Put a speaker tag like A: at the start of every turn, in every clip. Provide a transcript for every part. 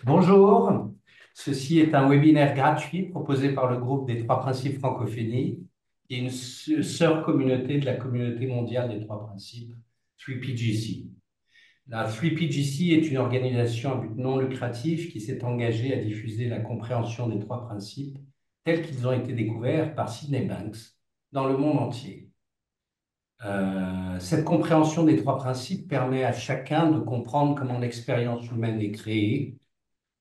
A: Bonjour, ceci est un webinaire gratuit proposé par le groupe des Trois Principes Francophonie, qui est une sœur communauté de la communauté mondiale des Trois Principes, 3PGC. La 3PGC est une organisation à but non lucratif qui s'est engagée à diffuser la compréhension des trois principes tels qu'ils ont été découverts par Sydney Banks dans le monde entier. Cette compréhension des trois principes permet à chacun de comprendre comment l'expérience humaine est créée,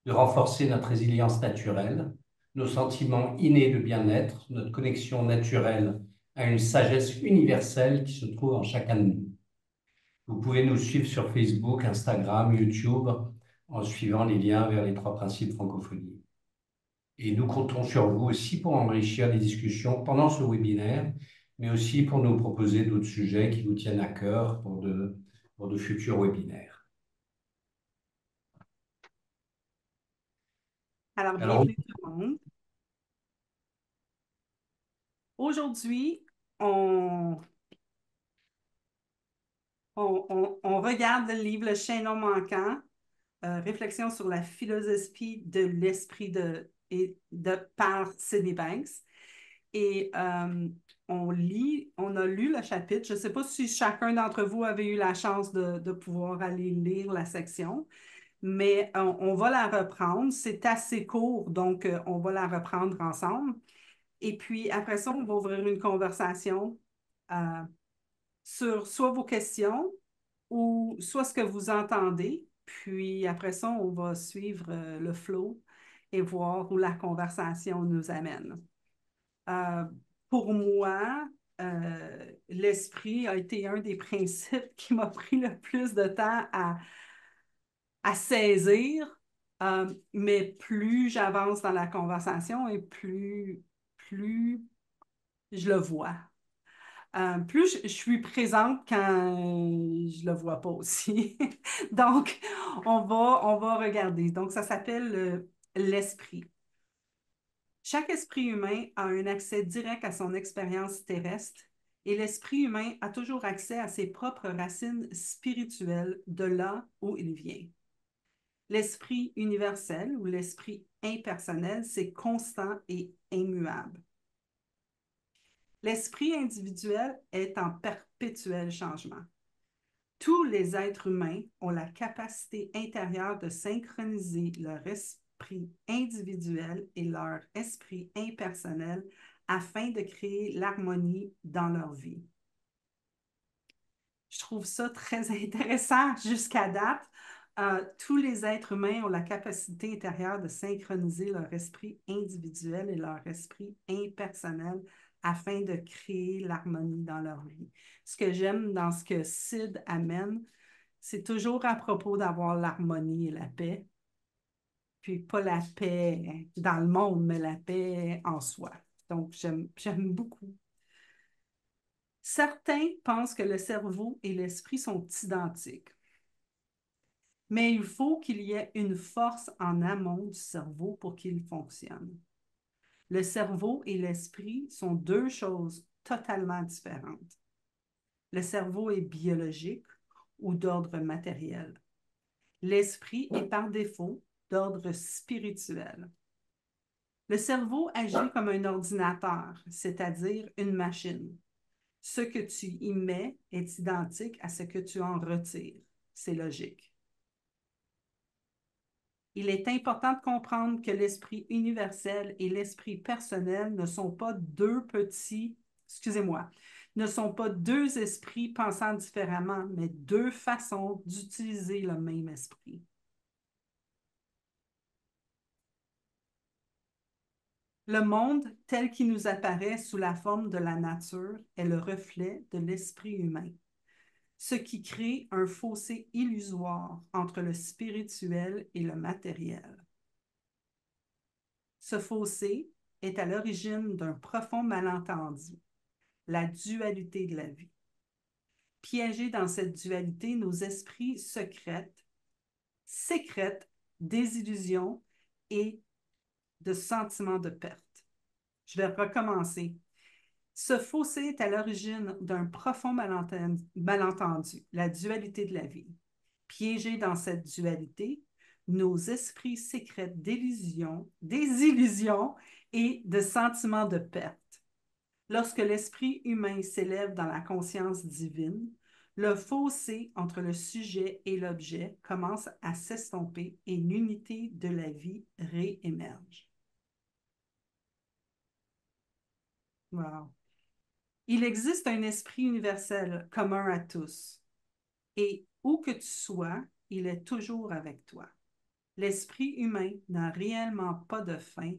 A: de renforcer notre résilience naturelle, nos sentiments innés de bien-être, notre connexion naturelle à une sagesse universelle qui se trouve en chacun de nous. Vous pouvez nous suivre sur Facebook, Instagram, YouTube, en suivant les liens vers les trois principes francophonie. Et nous comptons sur vous aussi pour enrichir les discussions pendant ce webinaire, mais aussi pour nous proposer d'autres sujets qui vous tiennent à cœur pour de futurs webinaires.
B: Alors,
A: Alors,
B: bienvenue tout le monde. Aujourd'hui, on regarde le livre Le Chaînon manquant, réflexion sur la philosophie de l'esprit par Sydney Banks. Et on a lu le chapitre. Je ne sais pas si chacun d'entre vous avait eu la chance de pouvoir aller lire la section, mais on va la reprendre. C'est assez court, donc on va la reprendre ensemble. Et puis, après ça, on va ouvrir une conversation euh, sur soit vos questions ou soit ce que vous entendez. Puis, après ça, on va suivre le flow et voir où la conversation nous amène. Euh, pour moi, l'esprit a été un des principes qui m'a pris le plus de temps à saisir, mais plus j'avance dans la conversation et plus je le vois. Plus je suis présente quand je le vois pas aussi. Donc, on va regarder. Donc, ça s'appelle l'esprit. Chaque esprit humain a un accès direct à son expérience terrestre et l'esprit humain a toujours accès à ses propres racines spirituelles de là où il vient. L'esprit universel ou l'esprit impersonnel, c'est constant et immuable. L'esprit individuel est en perpétuel changement. Tous les êtres humains ont la capacité intérieure de synchroniser leur esprit individuel et leur esprit impersonnel afin de créer l'harmonie dans leur vie. Je trouve ça très intéressant jusqu'à date. Tous les êtres humains ont la capacité intérieure de synchroniser leur esprit individuel et leur esprit impersonnel afin de créer l'harmonie dans leur vie. Ce que j'aime dans ce que Sid amène, c'est toujours à propos d'avoir l'harmonie et la paix, puis pas la paix dans le monde, mais la paix en soi. Donc, j'aime beaucoup. Certains pensent que le cerveau et l'esprit sont identiques. Mais il faut qu'il y ait une force en amont du cerveau pour qu'il fonctionne. Le cerveau et l'esprit sont deux choses totalement différentes. Le cerveau est biologique ou d'ordre matériel. L'esprit est par défaut d'ordre spirituel. Le cerveau agit comme un ordinateur, c'est-à-dire une machine. Ce que tu y mets est identique à ce que tu en retires. C'est logique. Il est important de comprendre que l'esprit universel et l'esprit personnel ne sont pas ne sont pas deux esprits pensant différemment, mais deux façons d'utiliser le même esprit. Le monde tel qu'il nous apparaît sous la forme de la nature est le reflet de l'esprit humain, ce qui crée un fossé illusoire entre le spirituel et le matériel. Ce fossé est à l'origine d'un profond malentendu, la dualité de la vie. Piégés dans cette dualité, nos esprits sécrètent des illusions et de sentiments de perte. Je vais recommencer. Ce fossé est à l'origine d'un profond malentendu, la dualité de la vie. Piégés dans cette dualité, nos esprits sécrètent d'illusions, des illusions et de sentiments de perte. Lorsque l'esprit humain s'élève dans la conscience divine, le fossé entre le sujet et l'objet commence à s'estomper et l'unité de la vie réémerge. Wow. Il existe un esprit universel commun à tous, et où que tu sois, il est toujours avec toi. L'esprit humain n'a réellement pas de fin,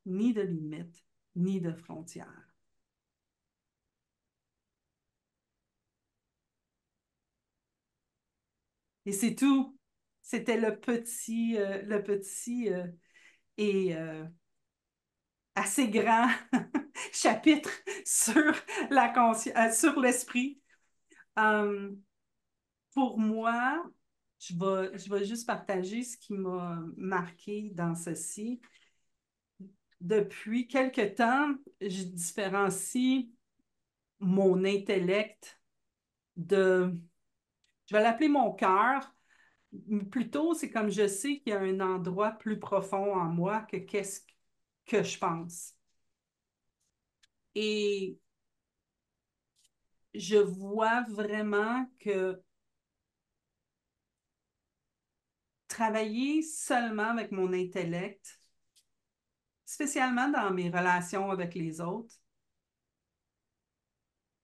B: ni de limite, ni de frontières. Et c'est tout. C'était le petit et assez grand chapitre sur la sur l'esprit. Euh, pour moi, je vais juste partager ce qui m'a marqué dans ceci. Depuis quelque temps, je différencie mon intellect de, je vais l'appeler mon cœur. Plutôt, c'est comme je sais qu'il y a un endroit plus profond en moi que qu'est-ce que je pense. Et je vois vraiment que travailler seulement avec mon intellect, spécialement dans mes relations avec les autres,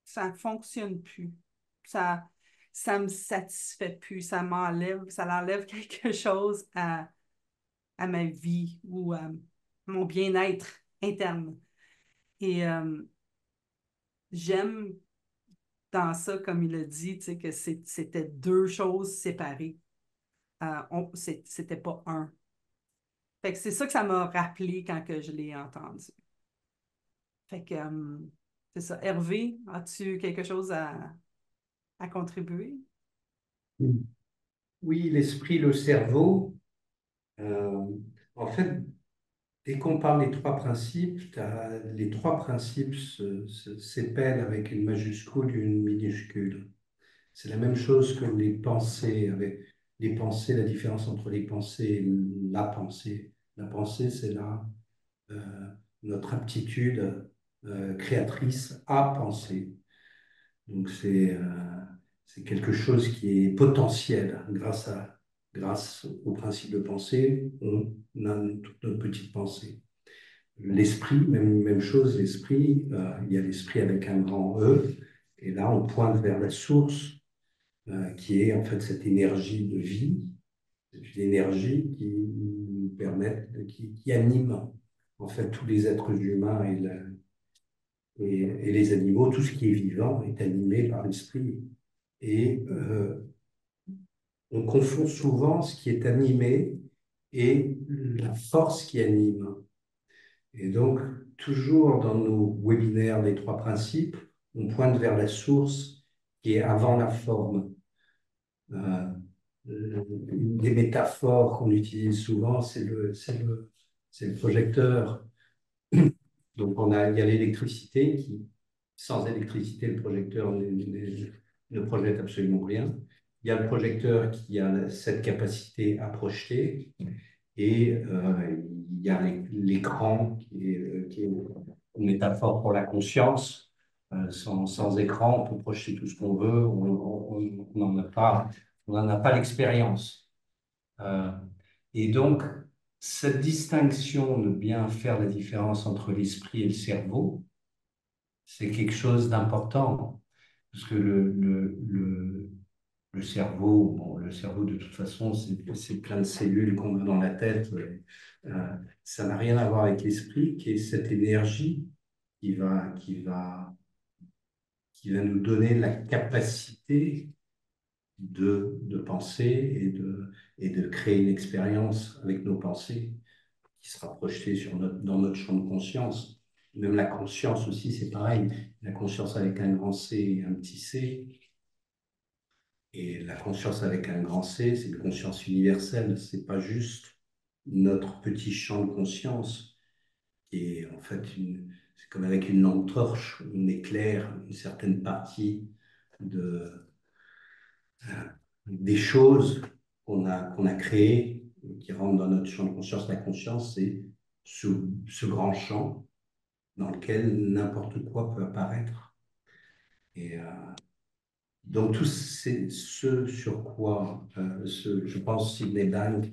B: ça ne fonctionne plus. Ça, ça me satisfait plus. Ça enlève quelque chose à ma vie ou à mon bien-être interne. Et j'aime dans ça, comme il a dit, tu sais, que c'était deux choses séparées. C'était pas un. Fait que c'est ça que ça m'a rappelé quand que je l'ai entendu. Fait que c'est ça. Hervé, as-tu quelque chose à contribuer?
A: Oui, l'esprit, le cerveau, euh, en fait, dès qu'on parle des trois principes, les trois principes s'épellent avec une majuscule et une minuscule. C'est la même chose que les pensées. Avec les pensées, la différence entre les pensées et la pensée. La pensée, c'est euh, notre aptitude créatrice à penser. Donc c'est quelque chose qui est potentiel grâce au principe de pensée, on a toute notre petite pensée. L'esprit, même chose, l'esprit, il y a l'esprit avec un grand E, et là on pointe vers la source qui est en fait cette énergie de vie, c'est une énergie qui nous permet, qui anime en fait tous les êtres humains et les animaux, tout ce qui est vivant est animé par l'esprit. Et on confond souvent ce qui est animé et la force qui anime. Et donc, toujours dans nos webinaires des trois principes, on pointe vers la source qui est avant la forme. Euh, une des métaphores qu'on utilise souvent, c'est le projecteur. Donc, il y a l'électricité qui, sans électricité, le projecteur ne projette absolument rien. Il y a le projecteur qui a cette capacité à projeter et il y a l'écran qui est une métaphore pour la conscience. Sans écran, on peut projeter tout ce qu'on veut, on n'en a pas l'expérience. Euh, et donc, cette distinction de bien faire la différence entre l'esprit et le cerveau, c'est quelque chose d'important. Parce que le cerveau, bon, le cerveau de toute façon, c'est plein de cellules qu'on a dans la tête. Ça n'a rien à voir avec l'esprit, qui est cette énergie qui va, qui va, qui va nous donner la capacité de penser et de créer une expérience avec nos pensées qui sera projetée dans notre champ de conscience. Même la conscience aussi, c'est pareil. La conscience avec un grand C et un petit c. Et la conscience avec un grand C, c'est une conscience universelle. C'est pas juste notre petit champ de conscience qui est en fait c'est comme avec une lampe torche, on éclaire une certaine partie de, des choses qu'on a créées qui rentre dans notre champ de conscience. La conscience, c'est ce grand champ dans lequel n'importe quoi peut apparaître. Et donc, tout c'est ce sur quoi, je pense, Sidney Bank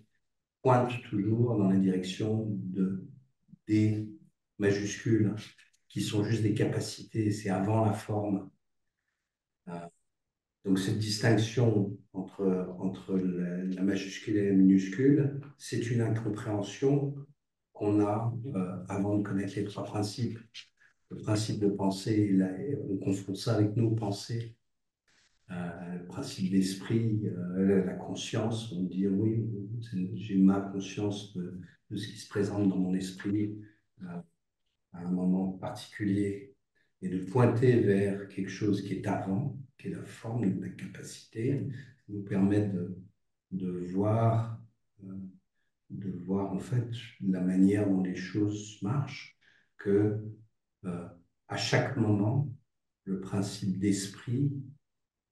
A: pointe toujours dans la direction des majuscules, qui sont juste des capacités, c'est avant la forme. Donc, cette distinction entre la majuscule et la minuscule, c'est une incompréhension qu'on a avant de connaître les trois principes. Le principe de pensée, on confond ça avec nos pensées. Le principe d'esprit, la conscience, on dit oui, j'ai ma conscience de ce qui se présente dans mon esprit à un moment particulier, et de pointer vers quelque chose qui est avant, qui est la forme, la capacité, nous permet de voir, euh, de voir en fait la manière dont les choses marchent, que à chaque moment, le principe d'esprit,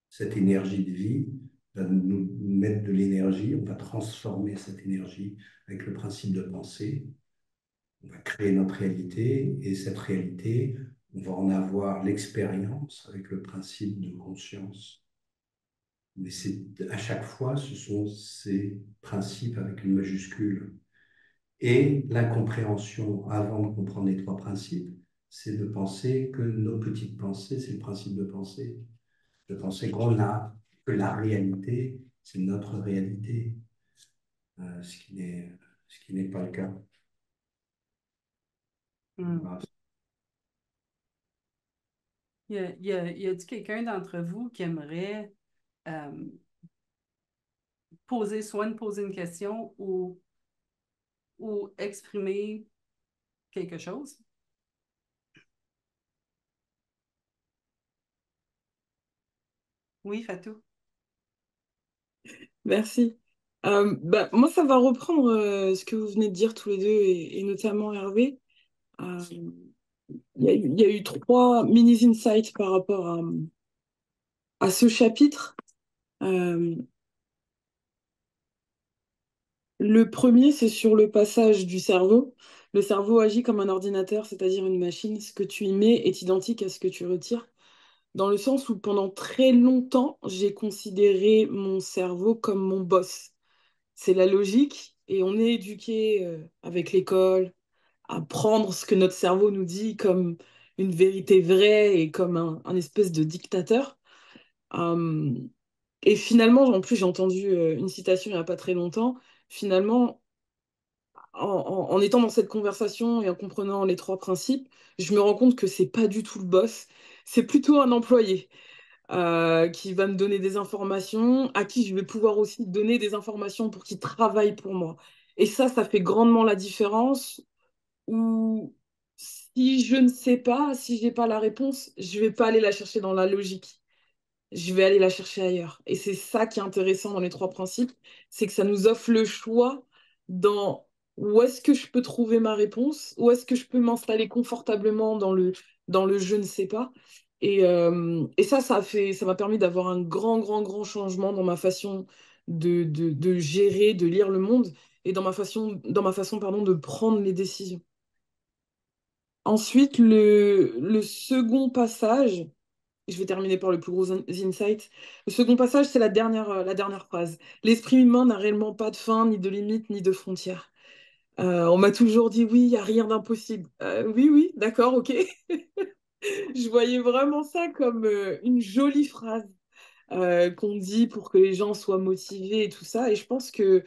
A: cette énergie de vie, va nous mettre de l'énergie, on va transformer cette énergie avec le principe de pensée, on va créer notre réalité, et cette réalité, on va en avoir l'expérience avec le principe de conscience. Mais c'est à chaque fois, ce sont ces principes avec une majuscule. Et l'incompréhension, avant de comprendre les trois principes, c'est de penser que nos petites pensées, c'est le principe de penser. De penser qu'on a, que la réalité, c'est notre réalité, ce qui n'est pas le cas.
B: Hmm. Y a-t-il quelqu'un d'entre vous qui aimerait euh, poser une question ou exprimer quelque chose? Oui, Fatou.
C: Merci. Moi, ça va reprendre ce que vous venez de dire tous les deux et notamment Hervé. Euh, il y a eu trois mini insights par rapport à ce chapitre. Euh, le premier, c'est sur le passage du cerveau. Le cerveau agit comme un ordinateur, c'est-à-dire une machine. Ce que tu y mets est identique à ce que tu retires. Dans le sens où pendant très longtemps, j'ai considéré mon cerveau comme mon boss. C'est la logique et on est éduqué avec l'école à prendre ce que notre cerveau nous dit comme une vérité vraie et comme un espèce de dictateur. Euh, et finalement, en plus, j'ai entendu une citation il n'y a pas très longtemps. Finalement, en étant dans cette conversation et en comprenant les trois principes, je me rends compte que c'est pas du tout le boss, c'est plutôt un employé qui va me donner des informations, à qui je vais pouvoir aussi donner des informations pour qu'il travaille pour moi. Et ça fait grandement la différence. Ou si je ne sais pas, si j'ai pas la réponse, je vais pas aller la chercher dans la logique. Je vais aller la chercher ailleurs. Et c'est ça qui est intéressant dans les trois principes, c'est que ça nous offre le choix dans où est-ce que je peux trouver ma réponse, où est-ce que je peux m'installer confortablement dans le je ne sais pas. Et ça m'a permis d'avoir un grand changement dans ma façon de gérer, de lire le monde et dans ma façon, pardon, de prendre les décisions. Ensuite, le second passage, je vais terminer par le plus gros insight. Le second passage, c'est la dernière phrase. L'esprit humain n'a réellement pas de fin, ni de limite, ni de frontières. On m'a toujours dit oui, il n'y a rien d'impossible. Oui, d'accord, ok. Je voyais vraiment ça comme une jolie phrase qu'on dit pour que les gens soient motivés et tout ça. Et je pense que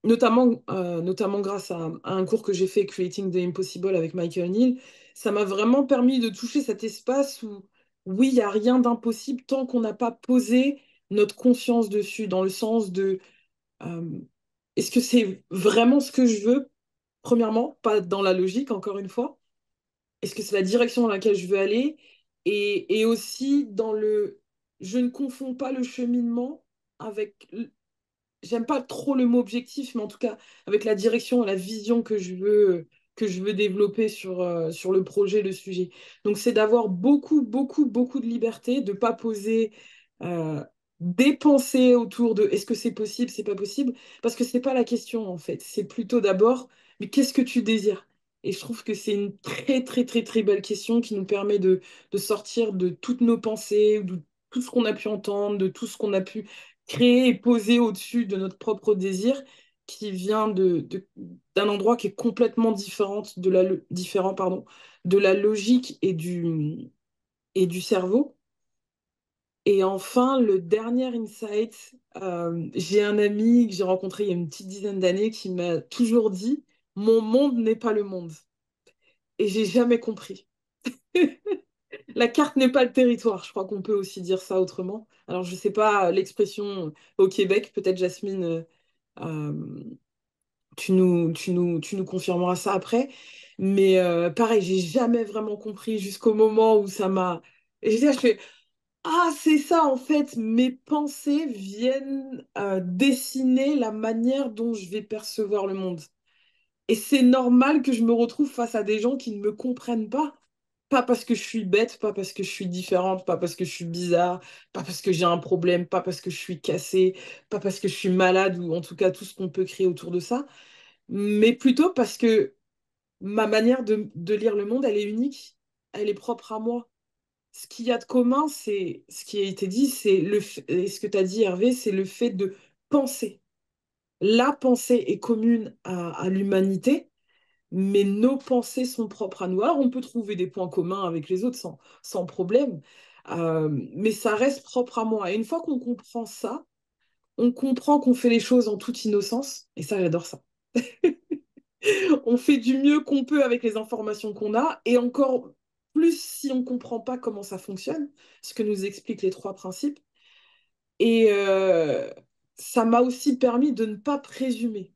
C: notamment grâce à un cours que j'ai fait, Creating the Impossible avec Michael Neal, ça m'a vraiment permis de toucher cet espace où, oui, il n'y a rien d'impossible tant qu'on n'a pas posé notre conscience dessus, dans le sens de euh, est-ce que c'est vraiment ce que je veux, premièrement, pas dans la logique, encore une fois, est-ce que c'est la direction dans laquelle je veux aller, et aussi dans le je ne confonds pas le cheminement avec j'aime pas trop le mot objectif, mais en tout cas, avec la direction et la vision que je veux développer sur le projet, le sujet. Donc, c'est d'avoir beaucoup de liberté, de pas poser des pensées autour de est-ce que c'est possible, c'est pas possible, parce que c'est pas la question en fait. C'est plutôt d'abord, mais qu'est-ce que tu désires? Et je trouve que c'est une très très très très belle question qui nous permet de sortir de toutes nos pensées, de tout ce qu'on a pu entendre, de tout ce qu'on a pu créer et poser au-dessus de notre propre désir, qui vient d'un endroit qui est complètement différent, pardon, de la logique et du cerveau. Et enfin, le dernier insight, j'ai un ami que j'ai rencontré il y a une petite dizaine d'années qui m'a toujours dit, mon monde n'est pas le monde. Et j'ai jamais compris. La carte n'est pas le territoire. Je crois qu'on peut aussi dire ça autrement. Alors, je sais pas l'expression au Québec, peut-être Jasmine, euh, tu nous confirmeras ça après. Mais pareil, j'ai jamais vraiment compris jusqu'au moment où ça m'a. Et je fais, ah, c'est ça, en fait, mes pensées viennent dessiner la manière dont je vais percevoir le monde. Et c'est normal que je me retrouve face à des gens qui ne me comprennent pas. Pas parce que je suis bête, pas parce que je suis différente, pas parce que je suis bizarre, pas parce que j'ai un problème, pas parce que je suis cassée, pas parce que je suis malade, ou en tout cas tout ce qu'on peut créer autour de ça, mais plutôt parce que ma manière de lire le monde, elle est unique, elle est propre à moi. Ce qu'il y a de commun, c'est ce qui a été dit, et ce que tu as dit, Hervé, c'est le fait de penser. La pensée est commune à l'humanité, mais nos pensées sont propres à nous. Alors, on peut trouver des points communs avec les autres sans problème, mais ça reste propre à moi. Et une fois qu'on comprend ça, on comprend qu'on fait les choses en toute innocence, et ça, j'adore ça. On fait du mieux qu'on peut avec les informations qu'on a, et encore plus si on ne comprend pas comment ça fonctionne, ce que nous expliquent les trois principes. Et ça m'a aussi permis de ne pas présumer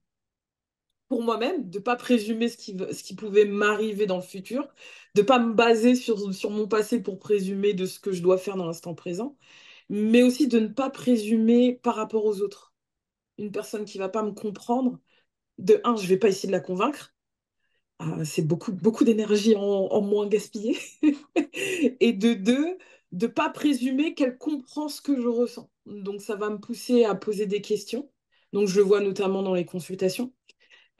C: pour moi-même, de ne pas présumer ce qui pouvait m'arriver dans le futur, de ne pas me baser sur mon passé pour présumer de ce que je dois faire dans l'instant présent, mais aussi de ne pas présumer par rapport aux autres. Une personne qui ne va pas me comprendre, de un, je ne vais pas essayer de la convaincre. C'est beaucoup, beaucoup d'énergie en moins gaspillée. Et de deux, de pas présumer qu'elle comprend ce que je ressens. Donc ça va me pousser à poser des questions. Donc je le vois notamment dans les consultations,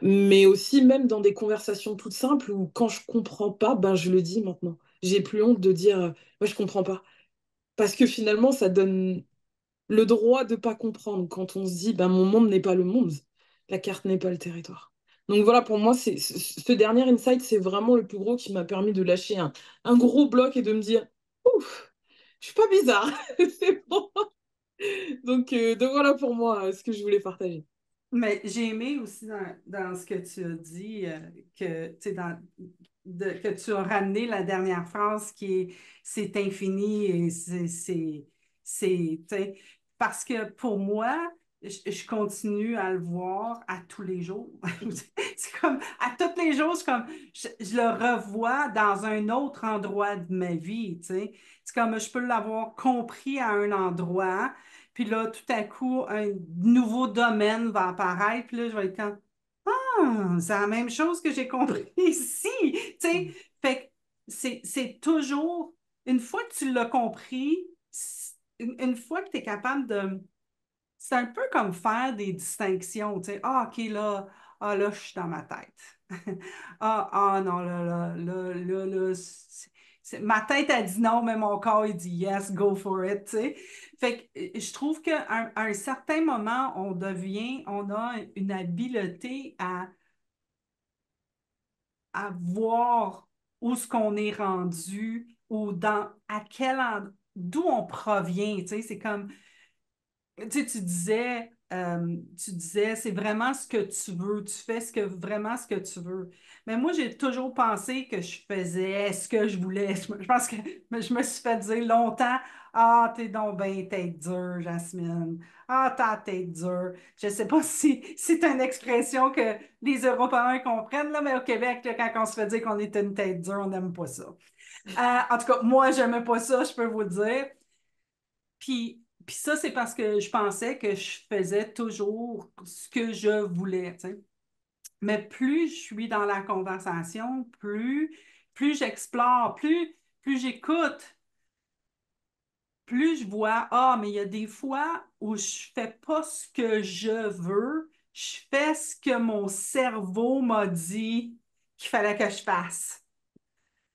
C: mais aussi même dans des conversations toutes simples où quand je comprends pas, ben je le dis maintenant. J'ai plus honte de dire moi je comprends pas. Parce que finalement, ça donne le droit de pas comprendre quand on se dit ben mon monde n'est pas le monde, la carte n'est pas le territoire. Donc voilà, pour moi, ce dernier insight, c'est vraiment le plus gros qui m'a permis de lâcher un gros bloc et de me dire ouf, je suis pas bizarre, c'est bon. Donc voilà pour moi ce que je voulais partager.
B: Mais j'ai aimé aussi dans ce que tu as dit, que, tu sais, que tu as ramené la dernière phrase qui est c'est infini et tu sais, parce que pour moi, je continue à le voir à tous les jours. C'est comme, à tous les jours, je le revois dans un autre endroit de ma vie, tu sais. C'est comme, je peux l'avoir compris à un endroit, puis là, tout à coup, un nouveau domaine va apparaître. Puis là, je vais être comme, ah, c'est la même chose que j'ai compris ici. Tu sais, fait que c'est toujours, une fois que tu l'as compris, une fois que tu es capable de. C'est un peu comme faire des distinctions. Tu sais, ah, OK, là, ah, là, je suis dans ma tête. Non, ma tête a dit non, mais mon corps, il dit yes, go for it, tu sais. Fait que je trouve qu'à un certain moment, on a une habileté à voir où ce qu'on est rendu ou d'où on provient, tu sais. C'est comme, tu sais, tu disais, c'est vraiment ce que tu veux, tu fais vraiment ce que tu veux. Mais moi, j'ai toujours pensé que je faisais ce que je voulais. Je pense que je me suis fait dire longtemps, ah, t'es donc ben tête dure, Jasmine. Ah, t'as la tête dure. Je sais pas si c'est une expression que les Européens comprennent, là, mais au Québec, là, quand on se fait dire qu'on est une tête dure, on n'aime pas ça. En tout cas, moi, j'aimais pas ça, je peux vous le dire. Puis ça, c'est parce que je pensais que je faisais toujours ce que je voulais, tu sais. Mais plus je suis dans la conversation, plus j'explore, plus j'écoute, plus je vois, ah, mais il y a des fois où je fais pas ce que je veux, je fais ce que mon cerveau m'a dit qu'il fallait que je fasse.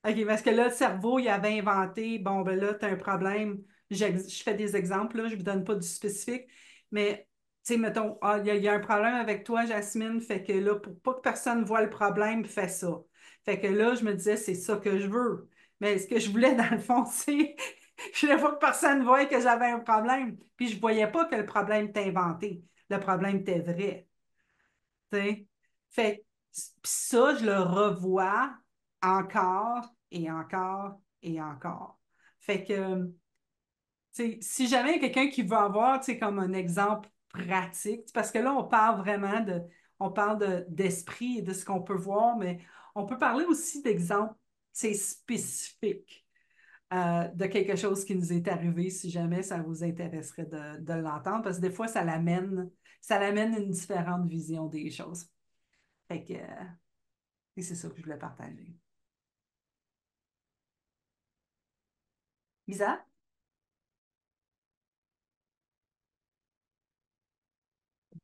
B: OK, parce que là, le cerveau, il avait inventé, bon, ben là, tu as un problème. Je fais des exemples, là, je ne vous donne pas du spécifique, mais, tu sais, mettons, ah, il y a un problème avec toi, Jasmine, fait que là, pour pas que personne voit le problème, fais ça. Fait que là, je me disais, c'est ça que je veux. Mais ce que je voulais, dans le fond, c'est, je voulais pas que personne voie que j'avais un problème. Puis je voyais pas que le problème était inventé. Le problème était vrai. Tu sais. Fait pis ça, je le revois encore et encore et encore. Fait que, tu sais, si jamais il y a quelqu'un qui veut avoir, tu sais, comme un exemple pratique, parce que là, on parle vraiment on parle d'esprit et de ce qu'on peut voir, mais on peut parler aussi d'exemples, tu sais, spécifiques de quelque chose qui nous est arrivé, si jamais ça vous intéresserait de l'entendre, parce que des fois, ça l'amène une différente vision des choses. Fait que, et c'est ça que je voulais partager. Lisa?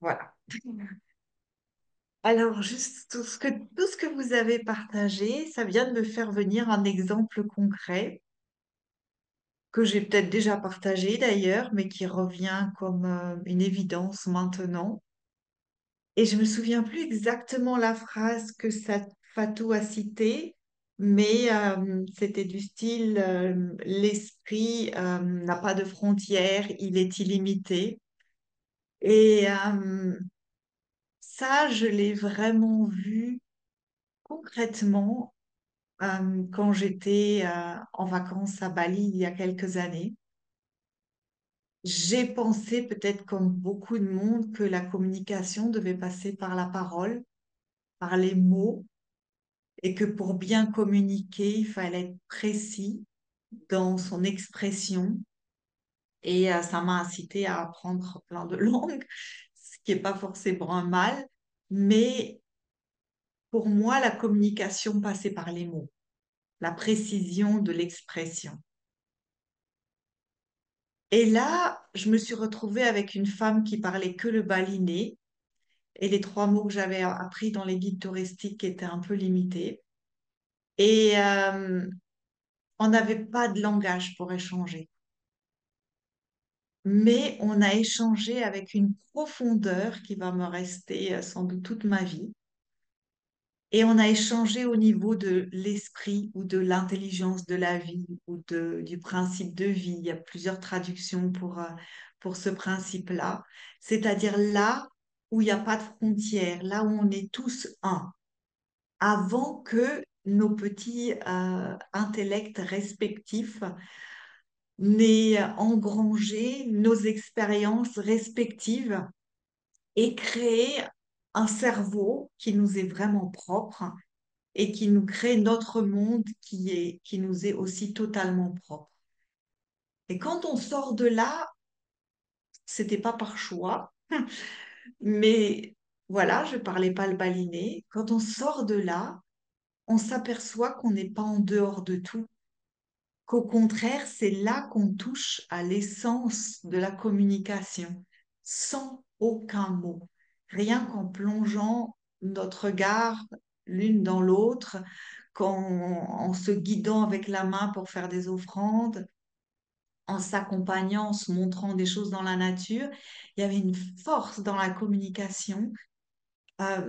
D: Voilà. Alors, juste tout ce que vous avez partagé, ça vient de me faire venir un exemple concret que j'ai peut-être déjà partagé d'ailleurs, mais qui revient comme une évidence maintenant. Et je me souviens plus exactement la phrase que Fatou a citée, mais c'était du style l'esprit n'a pas de frontières, il est illimité. Et ça, je l'ai vraiment vu concrètement quand j'étais en vacances à Bali il y a quelques années. J'ai pensé, peut-être comme beaucoup de monde, que la communication devait passer par la parole, par les mots, et que pour bien communiquer, il fallait être précis dans son expression. Et ça m'a incité à apprendre plein de langues, ce qui n'est pas forcément un mal, mais pour moi, la communication passait par les mots, la précision de l'expression. Et là, je me suis retrouvée avec une femme qui parlait que le balinais, et les trois mots que j'avais appris dans les guides touristiques étaient un peu limités. Et on n'avait pas de langage pour échanger. Mais on a échangé avec une profondeur qui va me rester sans doute toute ma vie. Et on a échangé au niveau de l'esprit ou de l'intelligence de la vie ou du principe de vie. Il y a plusieurs traductions pour ce principe-là. C'est-à-dire là où il n'y a pas de frontières, là où on est tous un, avant que nos petits intellects respectifs n'aient engrangé nos expériences respectives et créé un cerveau qui nous est vraiment propre et qui nous crée notre monde qui nous est aussi totalement propre. Et quand on sort de là, c'était pas par choix, mais voilà, je parlais pas le balinais. Quand on sort de là, on s'aperçoit qu'on n'est pas en dehors de tout, qu'au contraire, c'est là qu'on touche à l'essence de la communication, sans aucun mot, rien qu'en plongeant notre regard l'une dans l'autre, en se guidant avec la main pour faire des offrandes, en s'accompagnant, en se montrant des choses dans la nature. Il y avait une force dans la communication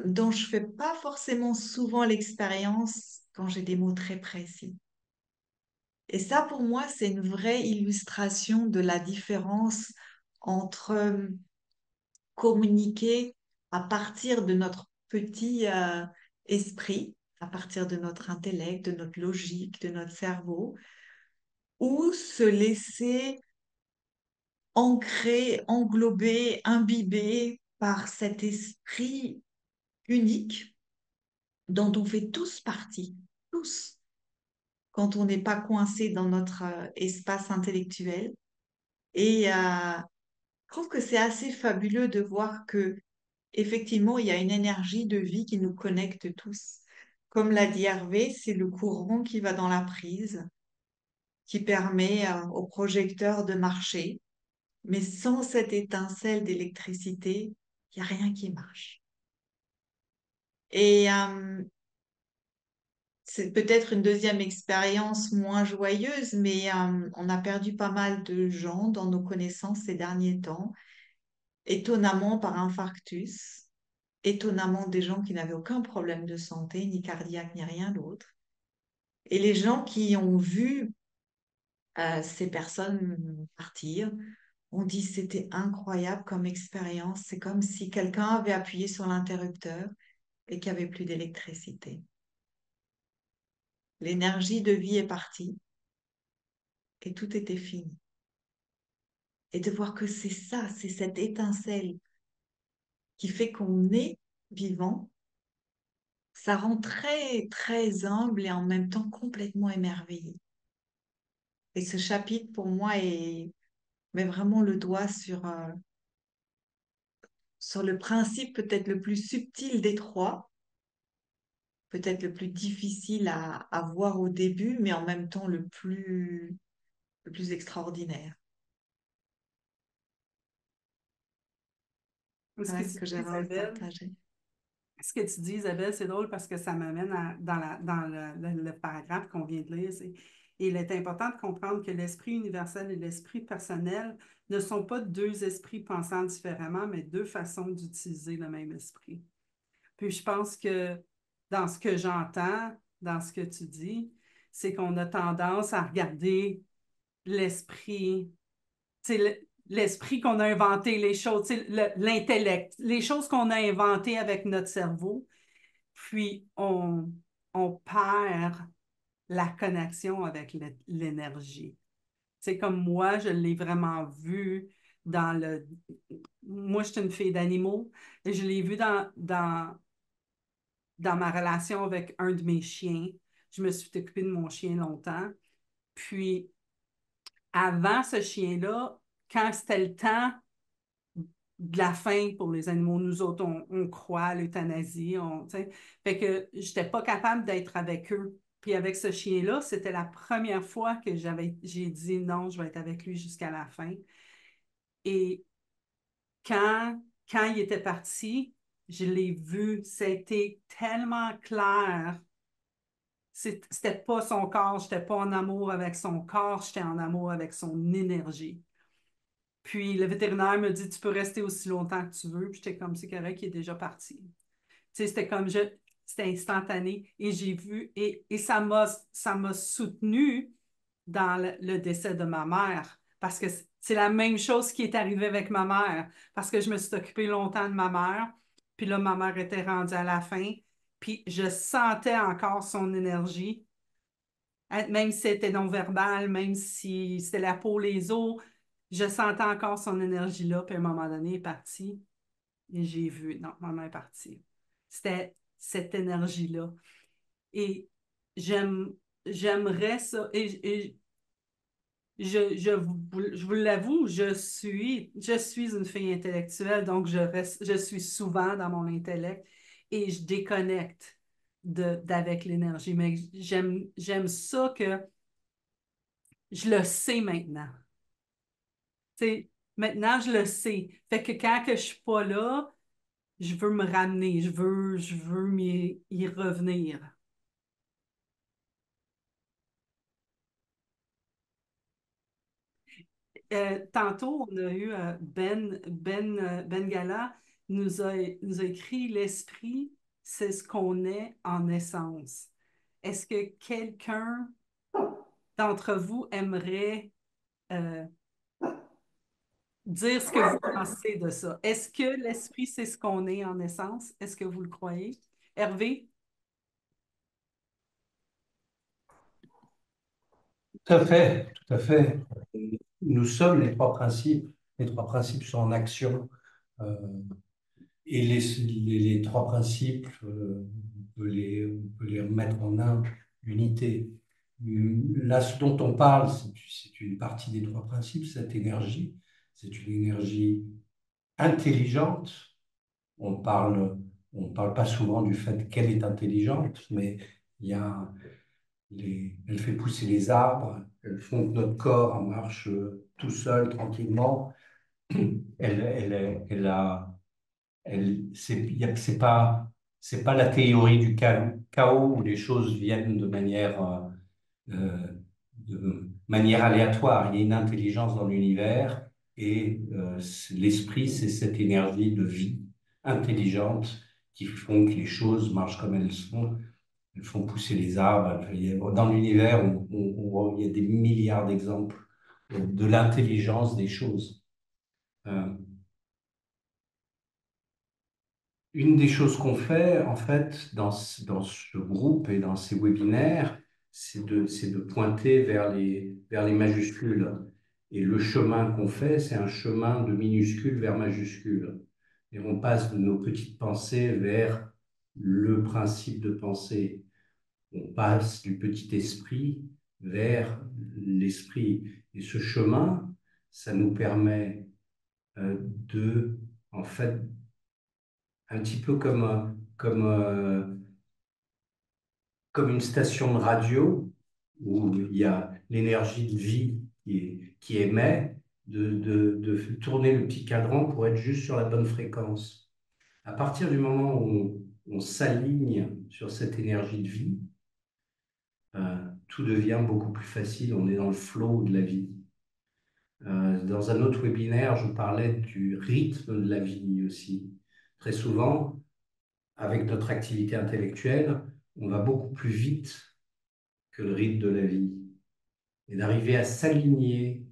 D: dont je fais pas forcément souvent l'expérience quand j'ai des mots très précis. Et ça, pour moi, c'est une vraie illustration de la différence entre communiquer à partir de notre petit esprit, à partir de notre intellect, de notre logique, de notre cerveau, ou se laisser ancrer, englober, imbiber par cet esprit unique dont on fait tous partie, tous, quand on n'est pas coincé dans notre espace intellectuel. Et je trouve que c'est assez fabuleux de voir que effectivement, il y a une énergie de vie qui nous connecte tous. Comme l'a dit Hervé, c'est le courant qui va dans la prise. qui permet au projecteur de marcher. Mais sans cette étincelle d'électricité, il n'y a rien qui marche. Et c'est peut-être une deuxième expérience moins joyeuse, mais on a perdu pas mal de gens dans nos connaissances ces derniers temps, étonnamment par infarctus, étonnamment des gens qui n'avaient aucun problème de santé, ni cardiaque, ni rien d'autre. Et les gens qui ont vu ces personnes partir ont dit c'était incroyable comme expérience. C'est comme si quelqu'un avait appuyé sur l'interrupteur et qu'il n'y avait plus d'électricité. L'énergie de vie est partie et tout était fini. Et de voir que c'est ça, c'est cette étincelle qui fait qu'on est vivant, ça rend très, très humble et en même temps complètement émerveillé. Et ce chapitre, pour moi, met vraiment le doigt sur le principe peut-être le plus subtil des trois, peut-être le plus difficile à voir au début, mais en même temps le plus extraordinaire.
B: Ce que
D: Voilà
B: tu
D: ce que
B: dis,
D: j'avais envie de
B: Isabelle,
D: partager.
B: ce que tu dis, Isabelle, c'est drôle parce que ça m'amène dans le paragraphe qu'on vient de lire. Il est important de comprendre que l'esprit universel et l'esprit personnel ne sont pas deux esprits pensant différemment, mais deux façons d'utiliser le même esprit. Puis je pense que dans ce que j'entends, dans ce que tu dis, c'est qu'on a tendance à regarder l'esprit, tu sais, l'esprit qu'on a inventé, les choses, tu sais, l'intellect, les choses qu'on a inventées avec notre cerveau, puis on perd la connexion avec l'énergie. C'est comme moi, je l'ai vraiment vu dans le... Moi, je suis une fille d'animaux, et je l'ai vu dans ma relation avec un de mes chiens. Je me suis occupée de mon chien longtemps. Puis, avant ce chien-là, quand c'était le temps de la fin pour les animaux, nous autres, on croit à l'euthanasie. Fait que je n'étais pas capable d'être avec eux. Puis avec ce chien-là, c'était la première fois que j'ai dit non, je vais être avec lui jusqu'à la fin. Et quand il était parti, je l'ai vu, c'était tellement clair. C'était pas son corps, j'étais pas en amour avec son corps, j'étais en amour avec son énergie. Puis le vétérinaire me dit, tu peux rester aussi longtemps que tu veux. Puis j'étais comme, c'est correct, il est déjà parti. Tu sais, c'était instantané. Et j'ai vu, et ça m'a soutenu dans le décès de ma mère. Parce que c'est la même chose qui est arrivée avec ma mère. Parce que je me suis occupée longtemps de ma mère. Puis là, ma mère était rendue à la fin. Puis je sentais encore son énergie. Même si c'était non-verbal, même si c'était la peau, les os, je sentais encore son énergie là. Puis à un moment donné, il est parti. Et j'ai vu, non, maman est partie. C'était cette énergie-là. Et j'aime, j'aimerais ça. Et je vous l'avoue, je suis une fille intellectuelle, donc je suis souvent dans mon intellect et je déconnecte d'avec l'énergie. Mais j'aime ça que je le sais maintenant. Tu sais, maintenant, je le sais. Fait que quand que je suis pas là, je veux me ramener, je veux y revenir. Tantôt, on a eu Ben Gala nous a écrit l'esprit, c'est ce qu'on est en essence. Est-ce que quelqu'un d'entre vous aimerait euh, dire ce que vous pensez de ça? Est-ce que l'esprit, c'est ce qu'on est en essence? Est-ce que vous le croyez? Hervé?
A: Tout à fait, tout à fait. Nous sommes les trois principes. Les trois principes sont en action. Euh, et les trois principes, on peut les mettre en unité. Là, ce dont on parle, c'est une partie des trois principes, cette énergie. C'est une énergie intelligente. On parle, on parle pas souvent du fait qu'elle est intelligente, mais il y a elle fait pousser les arbres, elles font que notre corps en marche tout seul, tranquillement. Elle, elle, elle a, c'est pas la théorie du chaos où les choses viennent euh, de manière aléatoire. Il y a une intelligence dans l'univers et l'esprit, c'est cette énergie de vie intelligente qui font que les choses marchent comme elles sont. Elles font pousser les arbres. Dans l'univers, il y a des milliards d'exemples de l'intelligence des choses. Euh, Une des choses qu'on fait, en fait, dans ce groupe et dans ces webinaires, c'est de pointer vers les majuscules. Et le chemin qu'on fait, c'est un chemin de minuscules vers majuscules. Et on passe de nos petites pensées vers le principe de pensée. On passe du petit esprit vers l'esprit. Et ce chemin, ça nous permet de, en fait, un petit peu comme une station de radio où il y a l'énergie de vie qui émet, de tourner le petit cadran pour être juste sur la bonne fréquence. À partir du moment où on s'aligne sur cette énergie de vie, tout devient beaucoup plus facile, on est dans le flow de la vie. Dans un autre webinaire, je parlais du rythme de la vie aussi. Très souvent, avec notre activité intellectuelle, on va beaucoup plus vite que le rythme de la vie. Et d'arriver à s'aligner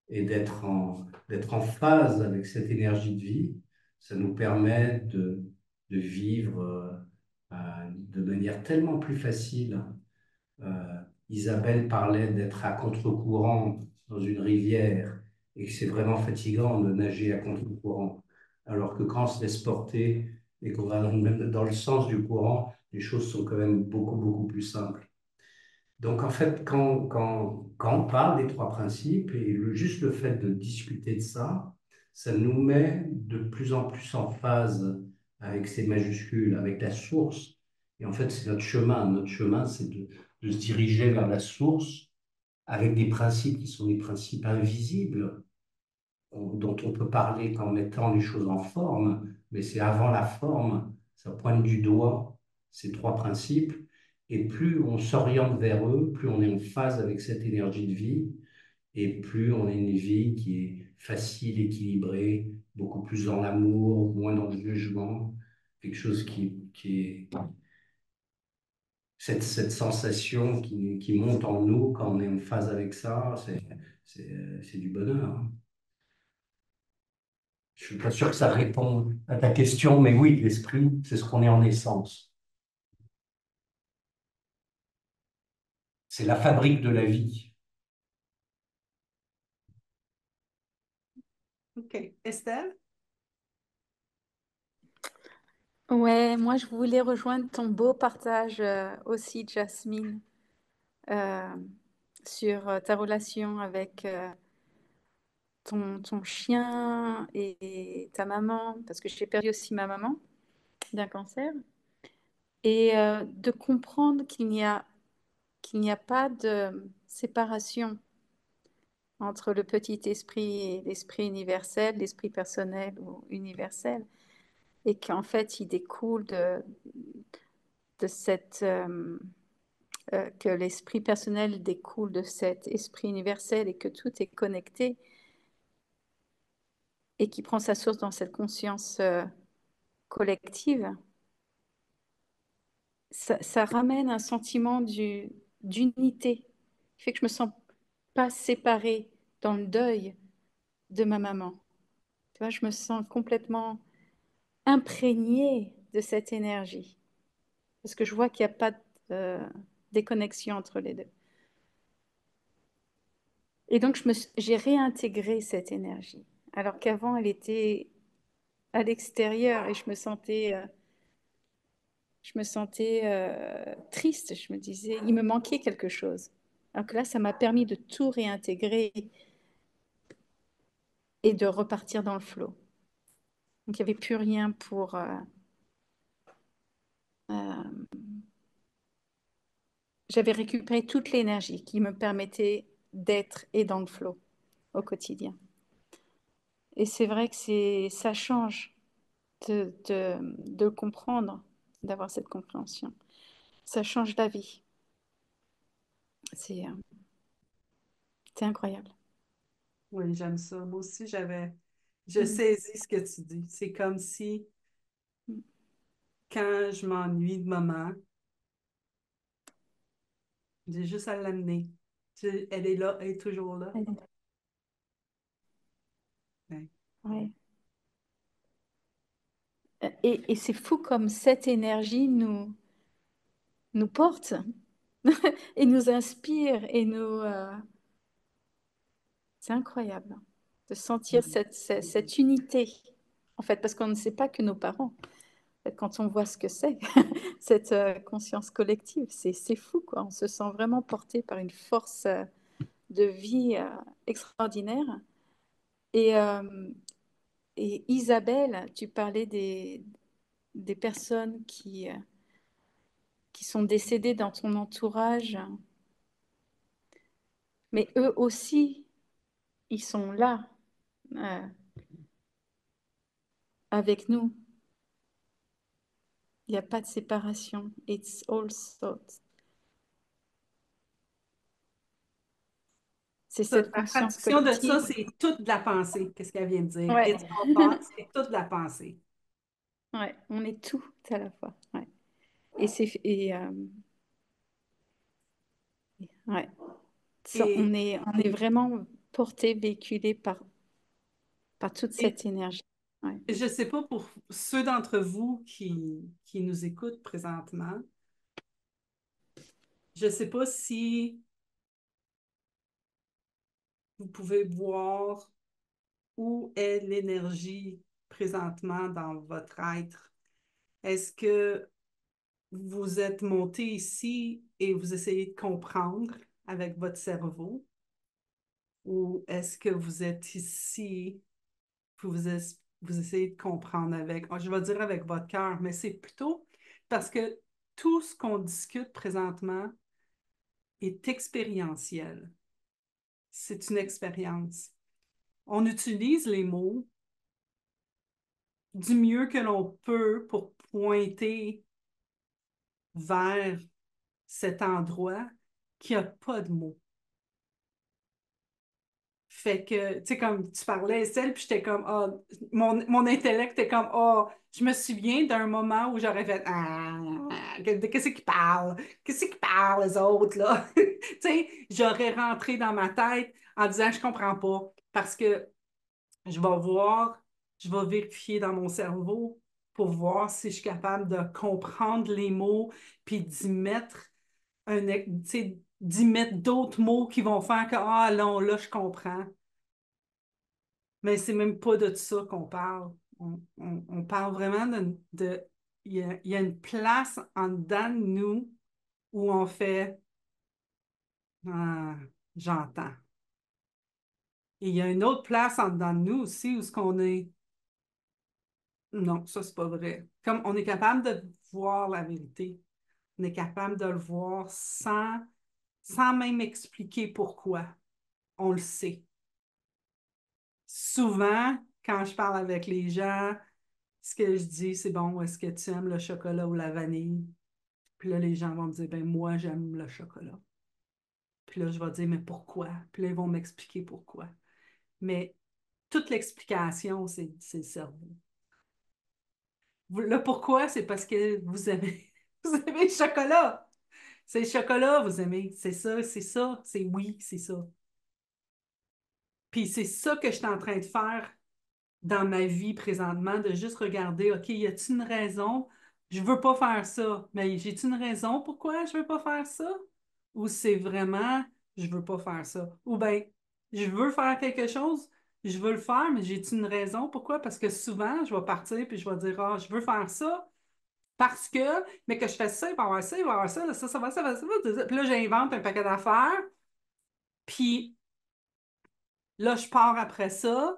A: et d'être en phase avec cette énergie de vie, ça nous permet de vivre de manière tellement plus facile. Isabelle parlait d'être à contre-courant dans une rivière et que c'est vraiment fatigant de nager à contre-courant. Alors que quand on se laisse porter et qu'on va même dans le sens du courant, les choses sont quand même beaucoup, beaucoup plus simples. Donc en fait, quand on parle des trois principes et juste le fait de discuter de ça, ça nous met de plus en plus en phase avec ces majuscules, avec la source. Et en fait, c'est notre chemin. Notre chemin, c'est de se diriger vers la source avec des principes qui sont des principes invisibles, dont on peut parler qu'en mettant les choses en forme, mais c'est avant la forme, ça pointe du doigt ces trois principes. Et plus on s'oriente vers eux, plus on est en phase avec cette énergie de vie, et plus on a une vie qui est facile, équilibrée, beaucoup plus dans l'amour, moins dans le jugement, quelque chose qui est cette sensation qui monte en nous quand on est en phase avec ça, c'est du bonheur, hein. Je suis pas sûr que ça répond à ta question, mais oui, l'esprit, c'est ce qu'on est en essence. C'est la fabrique de la vie.
B: OK. Estelle?
E: Ouais, moi je voulais rejoindre ton beau partage aussi, Jasmine, euh, sur ta relation avec ton chien et ta maman, parce que j'ai perdu aussi ma maman d'un cancer, et de comprendre qu'il n'y a pas de séparation entre le petit esprit et l'esprit universel, l'esprit personnel ou universel, et qu'en fait il découle de cette que l'esprit personnel découle de cet esprit universel et que tout est connecté et qui prend sa source dans cette conscience collective, ça ramène un sentiment d'unité qui fait que je me sens pas séparée dans le deuil de ma maman. Tu vois, je me sens complètement imprégnée de cette énergie parce que je vois qu'il n'y a pas de déconnexion entre les deux. Et donc, j'ai réintégré cette énergie, alors qu'avant, elle était à l'extérieur et je me sentais triste. Je me disais, il me manquait quelque chose. Alors que là, ça m'a permis de tout réintégrer et de repartir dans le flot. Donc, il n'y avait plus rien pour... j'avais récupéré toute l'énergie qui me permettait d'être et dans le flow au quotidien. Et c'est vrai que ça change de le comprendre, d'avoir cette compréhension. Ça change la vie. C'est incroyable.
B: Oui, j'aime ça. Moi aussi, je saisis ce que tu dis. C'est comme si, quand je m'ennuie de maman, j'ai juste à l'amener. Elle est là, elle est toujours là. Ouais.
E: Ouais. Et c'est fou comme cette énergie nous porte et nous inspire et c'est incroyable de sentir cette unité, en fait, parce qu'on ne sait pas que nos parents. En fait, quand on voit ce que c'est, cette conscience collective, c'est fou, quoi. On se sent vraiment porté par une force de vie extraordinaire. Et, euh, et Isabelle, tu parlais des personnes qui sont décédées dans ton entourage, mais eux aussi, ils sont là euh, avec nous. Il n'y a pas de séparation. It's all thought. C'est
B: Ça,
E: cette
B: la
E: conscience
B: traduction de ça,
E: collective.
B: c'est toute de la pensée. Qu'est-ce qu'elle vient de dire?
E: Ouais.
B: It's all thought, c'est toute de la pensée.
E: Ouais, on est tout à la fois. Ouais. Ouais. Ça,
B: Et,
E: on est vraiment porté, véhiculé par toute
B: et
E: cette énergie. Ouais.
B: je ne sais pas pour ceux d'entre vous qui nous écoutent présentement, je ne sais pas si vous pouvez voir où est l'énergie présentement dans votre être. Est-ce que vous êtes monté ici et vous essayez de comprendre avec votre cerveau? Ou est-ce que vous êtes ici, puis vous essayez de comprendre avec, je vais dire avec votre cœur, mais c'est plutôt parce que tout ce qu'on discute présentement est expérientiel. C'est une expérience. On utilise les mots du mieux que l'on peut pour pointer vers cet endroit qui n'a pas de mots. Fait que, tu sais, comme tu parlais, Estelle, puis j'étais comme, ah, mon intellect était comme, ah, je me souviens d'un moment où j'aurais fait, qu'est-ce qu'ils parlent? Qu'est-ce qu'ils parlent, les autres, là? Tu sais, j'aurais rentré dans ma tête en disant, je comprends pas, parce que je vais voir, je vais vérifier dans mon cerveau pour voir si je suis capable de comprendre les mots, puis d'y mettre tu sais, d'y mettre d'autres mots qui vont faire que, ah non, là, je comprends. Mais c'est même pas de ça qu'on parle. On parle vraiment il y a une place en dedans de nous où on fait, ah, j'entends. Et il y a une autre place en dedans de nous aussi où ce qu'on est, non, ça c'est pas vrai. Comme on est capable de voir la vérité. On est capable de le voir sans même expliquer pourquoi. On le sait. Souvent, quand je parle avec les gens, ce que je dis, c'est bon, est-ce que tu aimes le chocolat ou la vanille? Puis là, les gens vont me dire, ben moi, j'aime le chocolat. Puis là, je vais dire, mais pourquoi? Puis là, ils vont m'expliquer pourquoi. Mais toute l'explication, c'est le cerveau. Le pourquoi, c'est parce que vous aimez, vous aimez le chocolat. C'est le chocolat, vous aimez. C'est ça, c'est oui, c'est ça. Puis c'est ça que je suis en train de faire dans ma vie présentement, de juste regarder, OK, y a-t-il une raison? Je veux pas faire ça, mais j'ai-tu une raison pourquoi je veux pas faire ça? Ou c'est vraiment, je veux pas faire ça? Ou bien, je veux faire quelque chose, je veux le faire, mais j'ai-tu une raison pourquoi? Parce que souvent, je vais partir puis je vais dire, ah, je veux faire ça parce que, mais que je fais ça, il va y avoir ça, il va y avoir ça, là, ça va, ça va, ça va. Puis là, j'invente un paquet d'affaires, puis là, je pars après ça,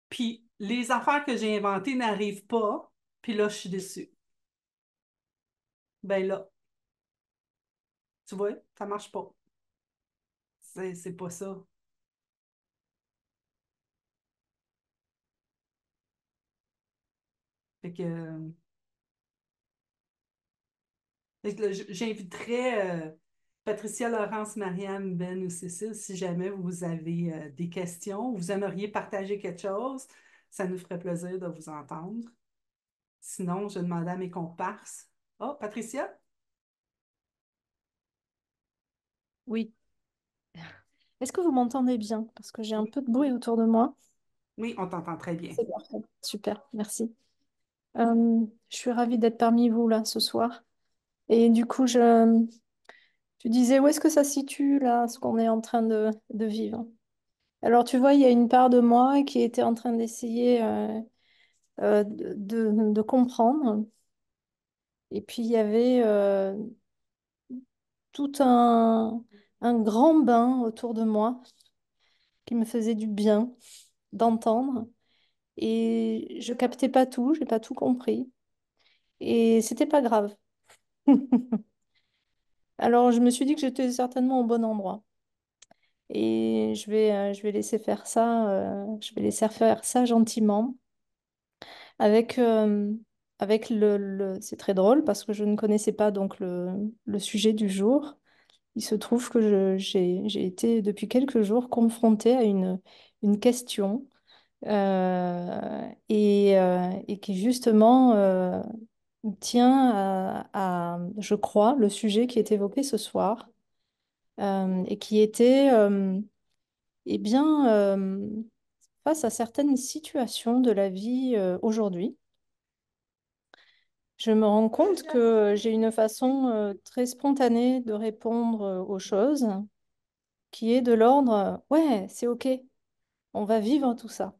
B: puis les affaires que j'ai inventées n'arrivent pas, puis là, je suis déçue. Ben là, Tu vois, ça marche pas. C'est pas ça. Fait que, j'inviterais Patricia, Laurence, Marianne, Ben ou Cécile, si jamais vous avez des questions, vous aimeriez partager quelque chose, ça nous ferait plaisir de vous entendre. Sinon, je demandais à mes comparses. Oh, Patricia?
F: Oui. Est-ce que vous m'entendez bien? Parce que j'ai un
B: Oui,
F: peu de bruit autour de moi.
B: oui, on t'entend très bien.
F: C'est parfait. Super, merci. Je suis ravie d'être parmi vous là ce soir. Et du coup, tu disais où est-ce que ça se situe là, ce qu'on est en train de vivre? Alors, tu vois, il y a une part de moi qui était en train d'essayer de comprendre. Et puis, il y avait tout un grand bain autour de moi qui me faisait du bien d'entendre. Et je captais pas tout, j'ai pas tout compris. Et c'était pas grave. Alors, je me suis dit que j'étais certainement au bon endroit. Et je vais laisser faire ça, je vais laisser faire ça gentiment. Avec, c'est très drôle parce que je ne connaissais pas donc le sujet du jour. Il se trouve que j'ai été depuis quelques jours confrontée à une question et qui justement tient je crois, le sujet qui est évoqué ce soir et qui était eh bien, face à certaines situations de la vie aujourd'hui. Je me rends compte que j'ai une façon très spontanée de répondre aux choses qui est de l'ordre ouais, c'est OK, on va vivre tout ça.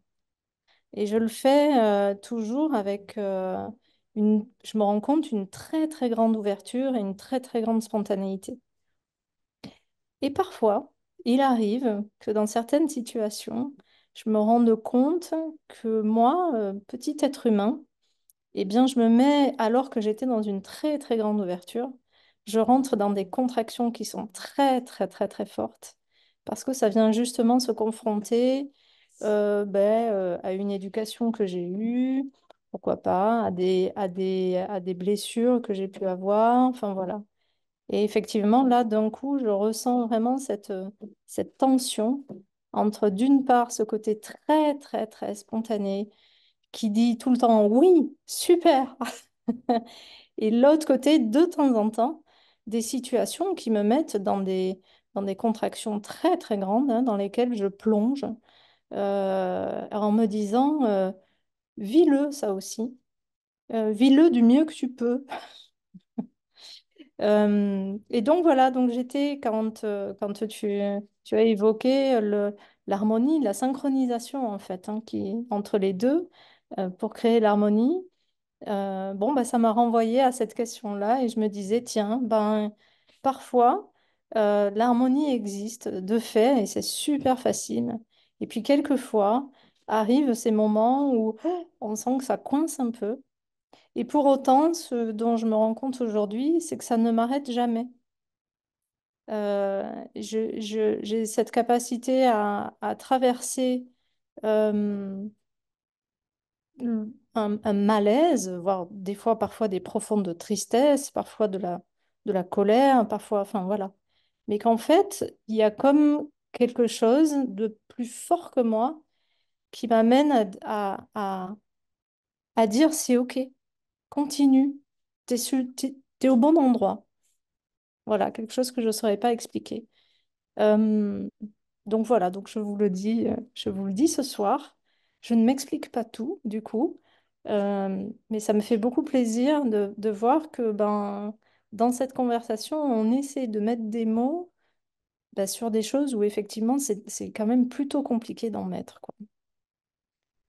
F: Et je le fais toujours avec je me rends compte, une très très grande ouverture et une très très grande spontanéité. Et parfois, il arrive que dans certaines situations, je me rende compte que moi, petit être humain, eh bien, je me mets, alors que j'étais dans une très, très grande ouverture, je rentre dans des contractions qui sont très, très, très, très fortes, parce que ça vient justement se confronter à une éducation que j'ai eue, pourquoi pas, à des blessures que j'ai pu avoir, enfin voilà. Et effectivement, là, d'un coup, je ressens vraiment cette tension entre, d'une part, ce côté très, très, très spontané qui dit tout le temps oui, super, et l'autre côté, de temps en temps, des situations qui me mettent dans des contractions très, très grandes, hein, dans lesquelles je plonge en me disant vis-le, ça aussi. Vis-le du mieux que tu peux. Et donc voilà, donc j'étais quand tu as évoqué l'harmonie, la synchronisation en fait, hein, entre les deux pour créer l'harmonie. Bon, bah, ça m'a renvoyé à cette question-là et je me disais, tiens, ben, parfois, l'harmonie existe de fait et c'est super facile. Et puis quelquefois, arrivent ces moments où on sent que ça coince un peu. Et pour autant, ce dont je me rends compte aujourd'hui, c'est que ça ne m'arrête jamais. J'ai cette capacité à traverser euh, un malaise, voire des fois parfois des profondes tristesses, parfois de la colère, parfois, enfin voilà. Mais qu'en fait, il y a comme quelque chose de plus fort que moi qui m'amène à dire c'est OK, continue, t'es au bon endroit. Voilà, quelque chose que je ne saurais pas expliquer. Euh, donc voilà, donc je vous le dis ce soir. Je ne m'explique pas tout, du coup, mais ça me fait beaucoup plaisir de voir que ben, dans cette conversation, on essaie de mettre des mots ben, sur des choses où effectivement, c'est quand même plutôt compliqué d'en mettre, quoi.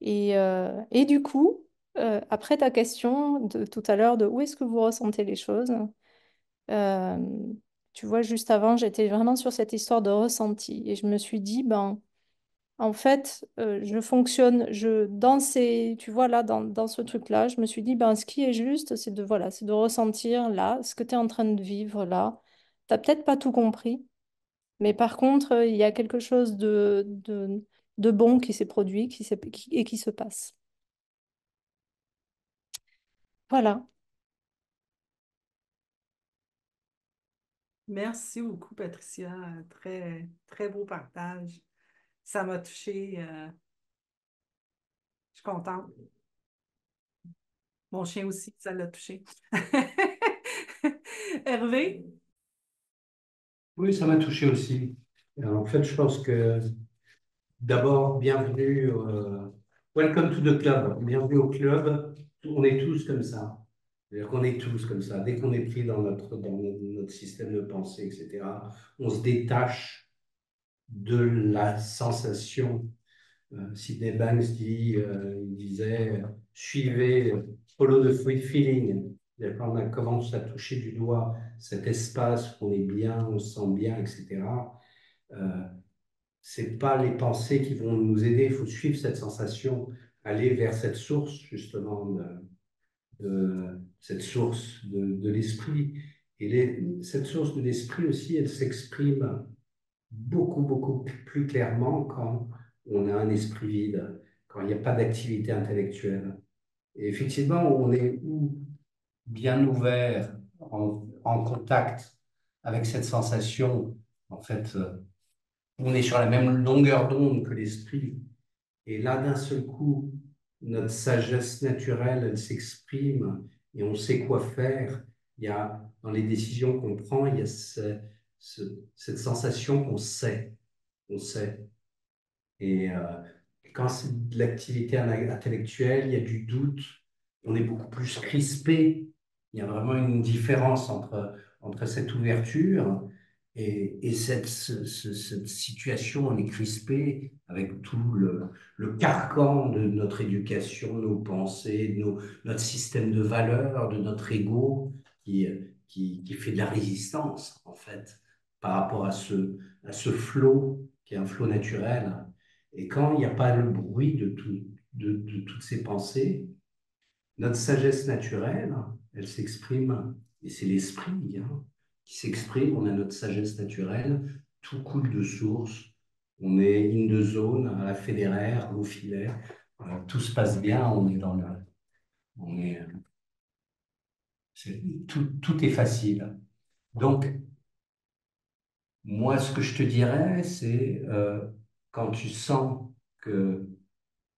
F: Et du coup, après ta question de tout à l'heure de où est-ce que vous ressentez les choses, euh, tu vois, juste avant, j'étais vraiment sur cette histoire de ressenti et je me suis dit, ben, en fait, je fonctionne, tu vois, là, dans ce truc-là, je me suis dit, ben, ce qui est juste, c'est de, voilà, c'est de ressentir là, ce que tu es en train de vivre là, t'as peut-être pas tout compris, mais par contre, il y a quelque chose de bon qui s'est produit et qui se passe. Voilà.
B: Merci beaucoup, Patricia. Très, très beau partage. Ça m'a touchée. Je suis contente. Mon chien aussi, ça l'a touché. Hervé?
A: Oui, ça m'a touché aussi. En fait, je pense que d'abord, bienvenue, welcome to the club, bienvenue au club. On est tous comme ça. C'est-à-dire qu'on est tous comme ça. Dès qu'on est pris dans notre système de pensée, etc., on se détache de la sensation. Sydney Banks il disait, suivez, follow the free feeling. C'est-à-dire quand on commence à toucher du doigt cet espace où on est bien, on se sent bien, etc., c'est pas les pensées qui vont nous aider. Il faut suivre cette sensation, aller vers cette source, justement, cette source de l'esprit. Et cette source de l'esprit aussi, elle s'exprime beaucoup, beaucoup plus clairement quand on a un esprit vide, quand il n'y a pas d'activité intellectuelle. Et effectivement, on est bien ouvert, en contact avec cette sensation. En fait, on est sur la même longueur d'onde que l'esprit. Et là, d'un seul coup, notre sagesse naturelle, elle s'exprime et on sait quoi faire. Il y a, dans les décisions qu'on prend, il y a cette sensation qu'on sait. On sait. Et quand c'est de l'activité intellectuelle, il y a du doute, on est beaucoup plus crispé. Il y a vraiment une différence entre cette ouverture et cette situation. On est crispé avec tout le carcan de notre éducation, nos pensées, notre système de valeurs, de notre ego qui fait de la résistance, en fait, par rapport à ce flot qui est un flot naturel. Et quand il n'y a pas le bruit de toutes ces pensées, notre sagesse naturelle, elle s'exprime, et c'est l'esprit qui s'exprime, on a notre sagesse naturelle, tout coule de source, on est in the zone, à la fédéraire, au filet, tout se passe bien, on est dans le... On est, tout est facile. Donc, moi, ce que je te dirais, c'est quand tu sens que,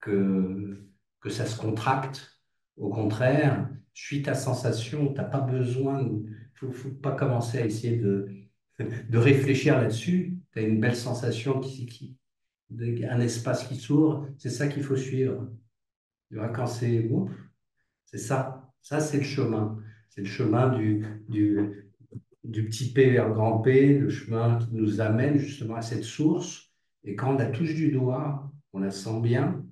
A: que, que ça se contracte, au contraire, suis ta sensation, tu n'as pas besoin, faut pas commencer à essayer de réfléchir là-dessus. Tu as une belle sensation, un espace qui s'ouvre, c'est ça qu'il faut suivre. Tu vois, quand c'est ouf, c'est ça. Ça, c'est le chemin. C'est le chemin du petit P vers le grand P, le chemin qui nous amène justement à cette source. Et quand on la touche du doigt, on la sent bien,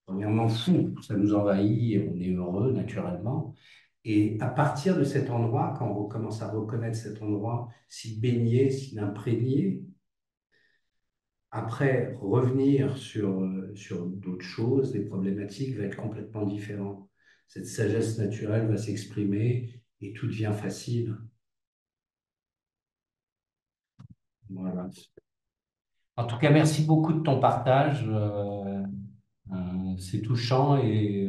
A: premièrement, fou, ça nous envahit et on est heureux naturellement. Et à partir de cet endroit, quand on commence à reconnaître cet endroit, s'y baigner, s'y imprégner, après revenir sur d'autres choses, des problématiques, va être complètement différent. Cette sagesse naturelle va s'exprimer et tout devient facile. Voilà. En tout cas, merci beaucoup de ton partage. C'est touchant et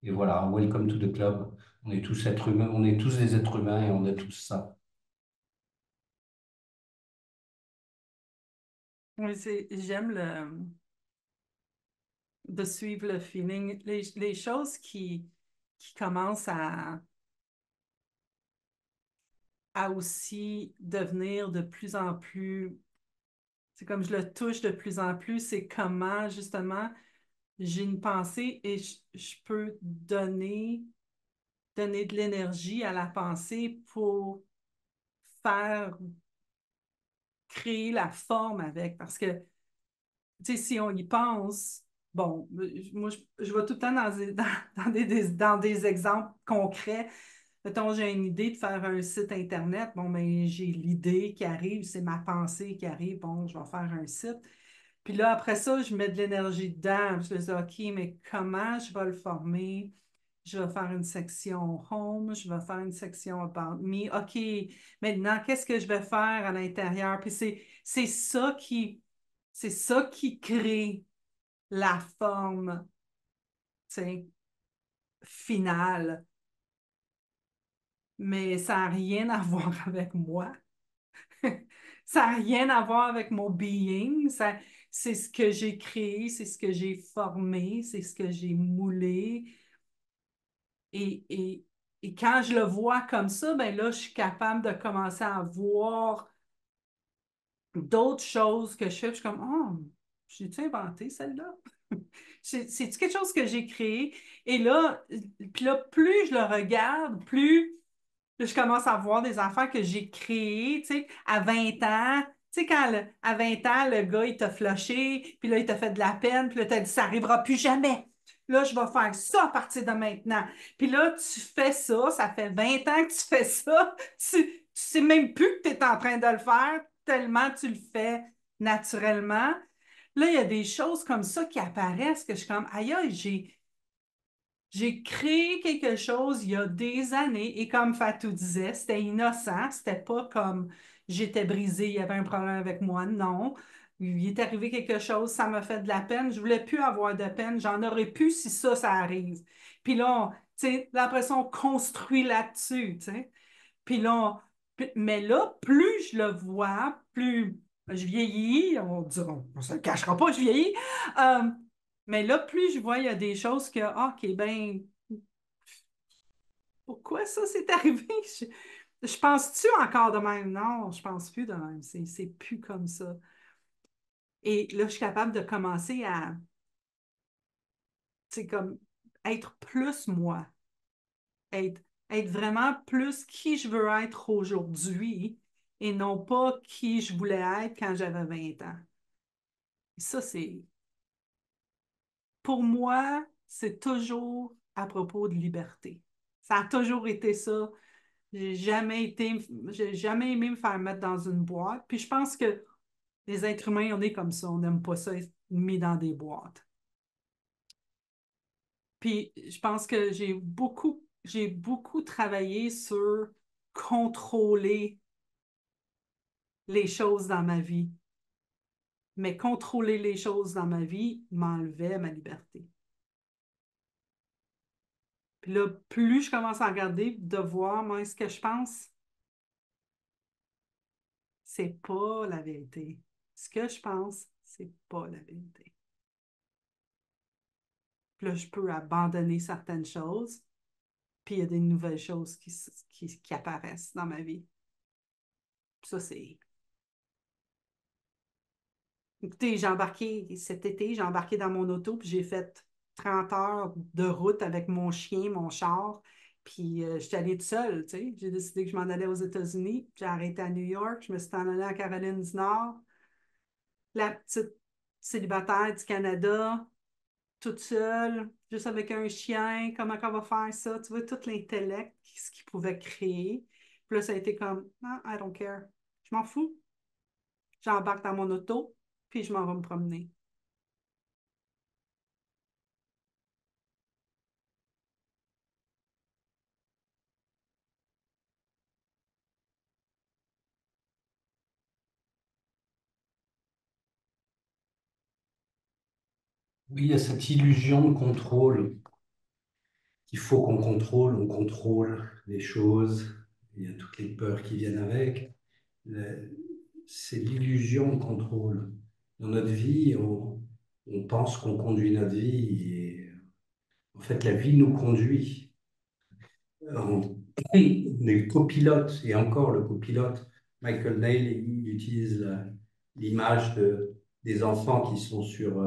A: voilà, welcome to the club. On est tous êtres humains, on est tous des êtres humains et on a tous ça.
B: Oui, j'aime de suivre le feeling. Les choses qui commencent à aussi devenir de plus en plus, c'est comme je le touche de plus en plus, c'est comment justement j'ai une pensée et je peux donner de l'énergie à la pensée pour faire créer la forme avec. Parce que, tu sais, si on y pense, bon, moi, je vais tout le temps dans des exemples concrets. Mettons, j'ai une idée de faire un site Internet. Bon, mais j'ai l'idée qui arrive, c'est ma pensée qui arrive. Bon, je vais faire un site. Puis là, après ça, je mets de l'énergie dedans. Je me dis, OK, mais comment je vais le former? je vais faire une section home, je vais faire une section about me. OK, maintenant, qu'est-ce que je vais faire à l'intérieur? Puis c'est ça qui crée la forme, tu sais, finale. Mais ça n'a rien à voir avec moi. Ça n'a rien à voir avec mon being. C'est ce que j'ai créé, c'est ce que j'ai formé, c'est ce que j'ai moulé. Et, et, et quand je le vois comme ça, ben là, je suis capable de commencer à voir d'autres choses que je fais. Puis je suis comme, oh, j'ai-tu inventé celle-là? C'est-tu quelque chose que j'ai créé? Et là, puis là, plus je le regarde, plus là, je commence à voir des affaires que j'ai créées, tu sais, à 20 ans. Tu sais, à 20 ans, le gars, il t'a flushé, puis là, il t'a fait de la peine, puis là, t'as dit, ça arrivera plus jamais. Là, je vais faire ça à partir de maintenant. Puis là, tu fais ça, ça fait 20 ans que tu fais ça. Tu sais même plus que tu es en train de le faire, tellement tu le fais naturellement. Là, il y a des choses comme ça qui apparaissent que je suis comme, aïe, aïe, j'ai créé quelque chose il y a des années et comme Fatou disait, c'était innocent, c'était pas comme j'étais brisée, il y avait un problème avec moi, non. Il est arrivé quelque chose, ça m'a fait de la peine, je voulais plus avoir de peine, j'en aurais plus si ça arrive. Puis là, tu sais, là, après ça, on construit là-dessus, tu sais. Puis là, mais là, plus je le vois, plus je vieillis, on dira, on se le cachera pas, je vieillis. Euh, mais là, plus je vois, il y a des choses que, ah, OK, ben, pourquoi ça s'est arrivé? Je pense-tu encore de même? Non, je pense plus de même. C'est plus comme ça. Et là, je suis capable de commencer à, tu sais, comme, être plus moi, être, être vraiment plus qui je veux être aujourd'hui et non pas qui je voulais être quand j'avais 20 ans. Et ça, pour moi, c'est toujours à propos de liberté. Ça a toujours été ça. J'ai jamais aimé me faire mettre dans une boîte. Puis je pense que les êtres humains, on est comme ça. On n'aime pas ça être mis dans des boîtes. Puis je pense que j'ai beaucoup travaillé sur contrôler les choses dans ma vie. Mais contrôler les choses dans ma vie m'enlevait ma liberté. Puis là, plus je commence à regarder, de voir, moi, ce que je pense, c'est pas la vérité. Ce que je pense, c'est pas la vérité. Puis là, je peux abandonner certaines choses, puis il y a des nouvelles choses qui apparaissent dans ma vie. Puis ça, c'est... Écoutez, cet été, j'ai embarqué dans mon auto, puis j'ai fait 30 heures de route avec mon chien, mon char, puis je suis allée toute seule, tu sais. J'ai décidé que je m'en allais aux États-Unis, j'ai arrêté à New York, je me suis en allée en Caroline du Nord, la petite célibataire du Canada, toute seule, juste avec un chien, comment on va faire ça? Tu vois, tout l'intellect, ce qu'il pouvait créer. Puis là, ça a été comme, ah, I don't care. Je m'en fous. J'embarque dans mon auto, puis je m'en vais me promener.
A: Oui, il y a cette illusion de contrôle qu'il faut qu'on contrôle, on contrôle les choses, il y a toutes les peurs qui viennent avec. Le- C'est l'illusion de contrôle. Dans notre vie, on pense qu'on conduit notre vie et en fait, la vie nous conduit. On on est le copilote et encore le copilote. Michael Neil, il utilise l'image des enfants qui sont sur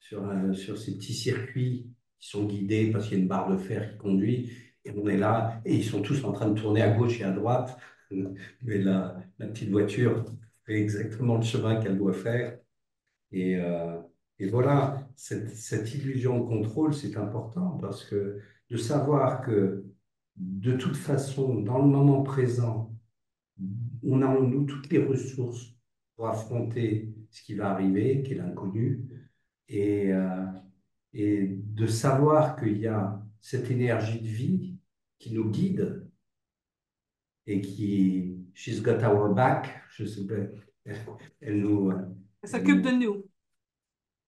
A: ces petits circuits qui sont guidés parce qu'il y a une barre de fer qui conduit. Et on est là et ils sont tous en train de tourner à gauche et à droite. Mais la petite voiture fait exactement le chemin qu'elle doit faire. Et, euh, et voilà, cette illusion de contrôle, c'est important parce que de savoir que de toute façon, dans le moment présent, on a en nous toutes les ressources pour affronter ce qui va arriver, qui est l'inconnu. Et, euh, Et de savoir qu'il y a cette énergie de vie qui nous guide et qui, she's got our back, je sais pas, elle nous,
B: Elle
A: elle
B: s'occupe de
A: nous-
B: nous.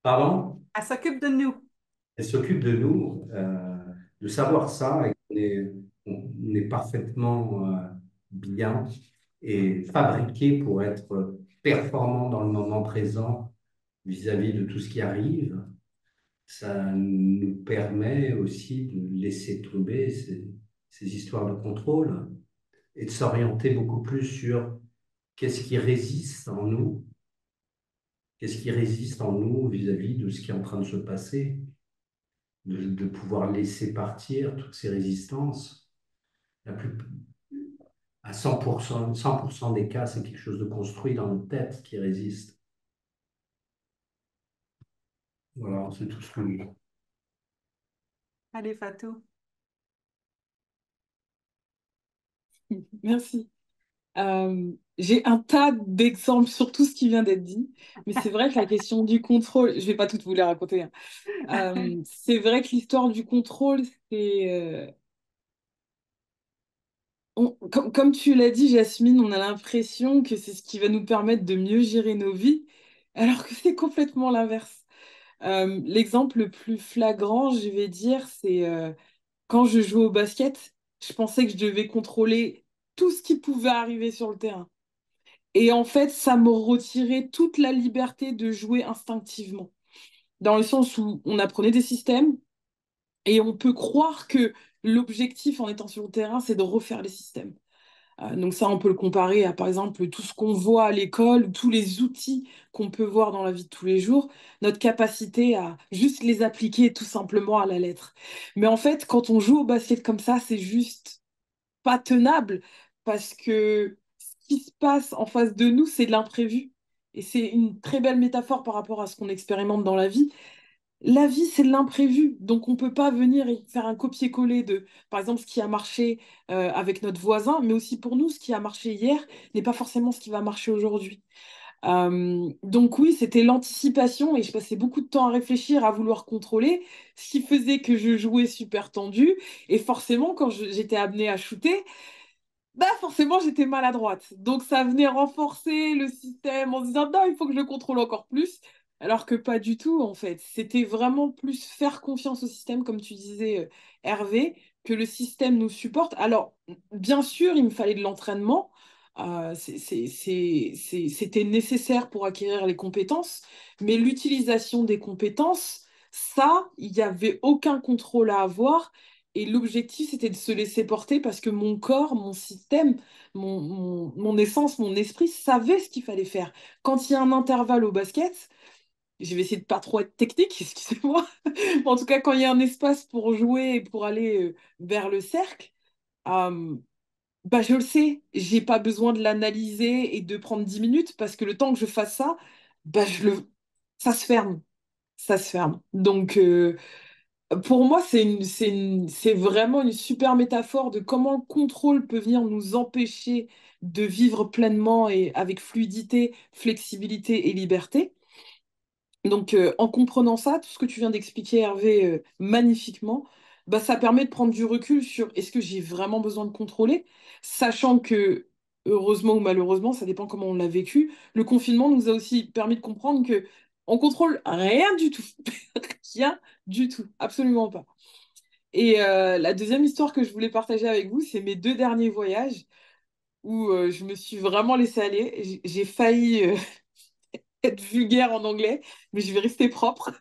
A: pardon?
B: Elle s'occupe de nous.
A: Elle s'occupe de nous, de savoir ça et on est parfaitement bien et fabriqué pour être performant dans le moment présent vis-à-vis de tout ce qui arrive. Ça nous permet aussi de laisser tomber ces histoires de contrôle et de s'orienter beaucoup plus sur qu'est-ce qui résiste en nous, qu'est-ce qui résiste en nous vis-à-vis de ce qui est en train de se passer, de pouvoir laisser partir toutes ces résistances. La plus, à 100% des cas, c'est quelque chose de construit dans notre tête qui résiste. Voilà, c'est tout ce que je...
B: Allez, Fatou.
C: Merci. J'ai un tas d'exemples sur tout ce qui vient d'être dit, mais c'est vrai que la question du contrôle, je vais pas toutes vous les raconter, hein. C'est vrai que l'histoire du contrôle, c'est comme tu l'as dit, Jasmine, on a l'impression que c'est ce qui va nous permettre de mieux gérer nos vies, alors que c'est complètement l'inverse. L'exemple le plus flagrant, je vais dire, c'est quand je jouais au basket, je pensais que je devais contrôler tout ce qui pouvait arriver sur le terrain. Et en fait, ça me retirait toute la liberté de jouer instinctivement, dans le sens où on apprenait des systèmes et on peut croire que l'objectif en étant sur le terrain, c'est de refaire les systèmes. Donc ça, on peut le comparer à, par exemple, tout ce qu'on voit à l'école, tous les outils qu'on peut voir dans la vie de tous les jours, notre capacité à juste les appliquer tout simplement à la lettre. Mais en fait, quand on joue au basket comme ça, c'est juste pas tenable parce que ce qui se passe en face de nous, c'est de l'imprévu. Et c'est une très belle métaphore par rapport à ce qu'on expérimente dans la vie. La vie, c'est de l'imprévu. Donc, on ne peut pas venir et faire un copier-coller de, par exemple, ce qui a marché avec notre voisin, mais aussi pour nous, ce qui a marché hier n'est pas forcément ce qui va marcher aujourd'hui. Donc oui, c'était l'anticipation et je passais beaucoup de temps à réfléchir, à vouloir contrôler, ce qui faisait que je jouais super tendu. Et forcément, quand j'étais amenée à shooter, bah forcément j'étais maladroite. Donc ça venait renforcer le système en se disant non, il faut que je le contrôle encore plus. Alors que pas du tout en fait. C'était vraiment plus faire confiance au système, comme tu disais Hervé, que le système nous supporte. Alors bien sûr, il me fallait de l'entraînement. C'était nécessaire pour acquérir les compétences, mais l'utilisation des compétences, ça, il n'y avait aucun contrôle à avoir. Et l'objectif, c'était de se laisser porter parce que mon corps, mon système, mon essence, mon esprit savait ce qu'il fallait faire. Quand il y a un intervalle au basket, je vais essayer de pas trop être technique, excusez-moi. Mais en tout cas, quand il y a un espace pour jouer et pour aller vers le cercle, euh, bah je le sais, j'ai pas besoin de l'analyser et de prendre 10 minutes parce que le temps que je fasse ça, bah ça se ferme. Ça se ferme. Donc, pour moi, c'est vraiment une super métaphore de comment le contrôle peut venir nous empêcher de vivre pleinement et avec fluidité, flexibilité et liberté. Donc, en comprenant ça, tout ce que tu viens d'expliquer, Hervé, magnifiquement, bah, ça permet de prendre du recul sur est-ce que j'ai vraiment besoin de contrôler, sachant que, heureusement ou malheureusement, ça dépend comment on l'a vécu, le confinement nous a aussi permis de comprendre que on contrôle rien du tout. Rien du tout, absolument pas. Et la deuxième histoire que je voulais partager avec vous, c'est mes deux derniers voyages où je me suis vraiment laissée aller. J'ai failli être vulgaire en anglais, mais je vais rester propre.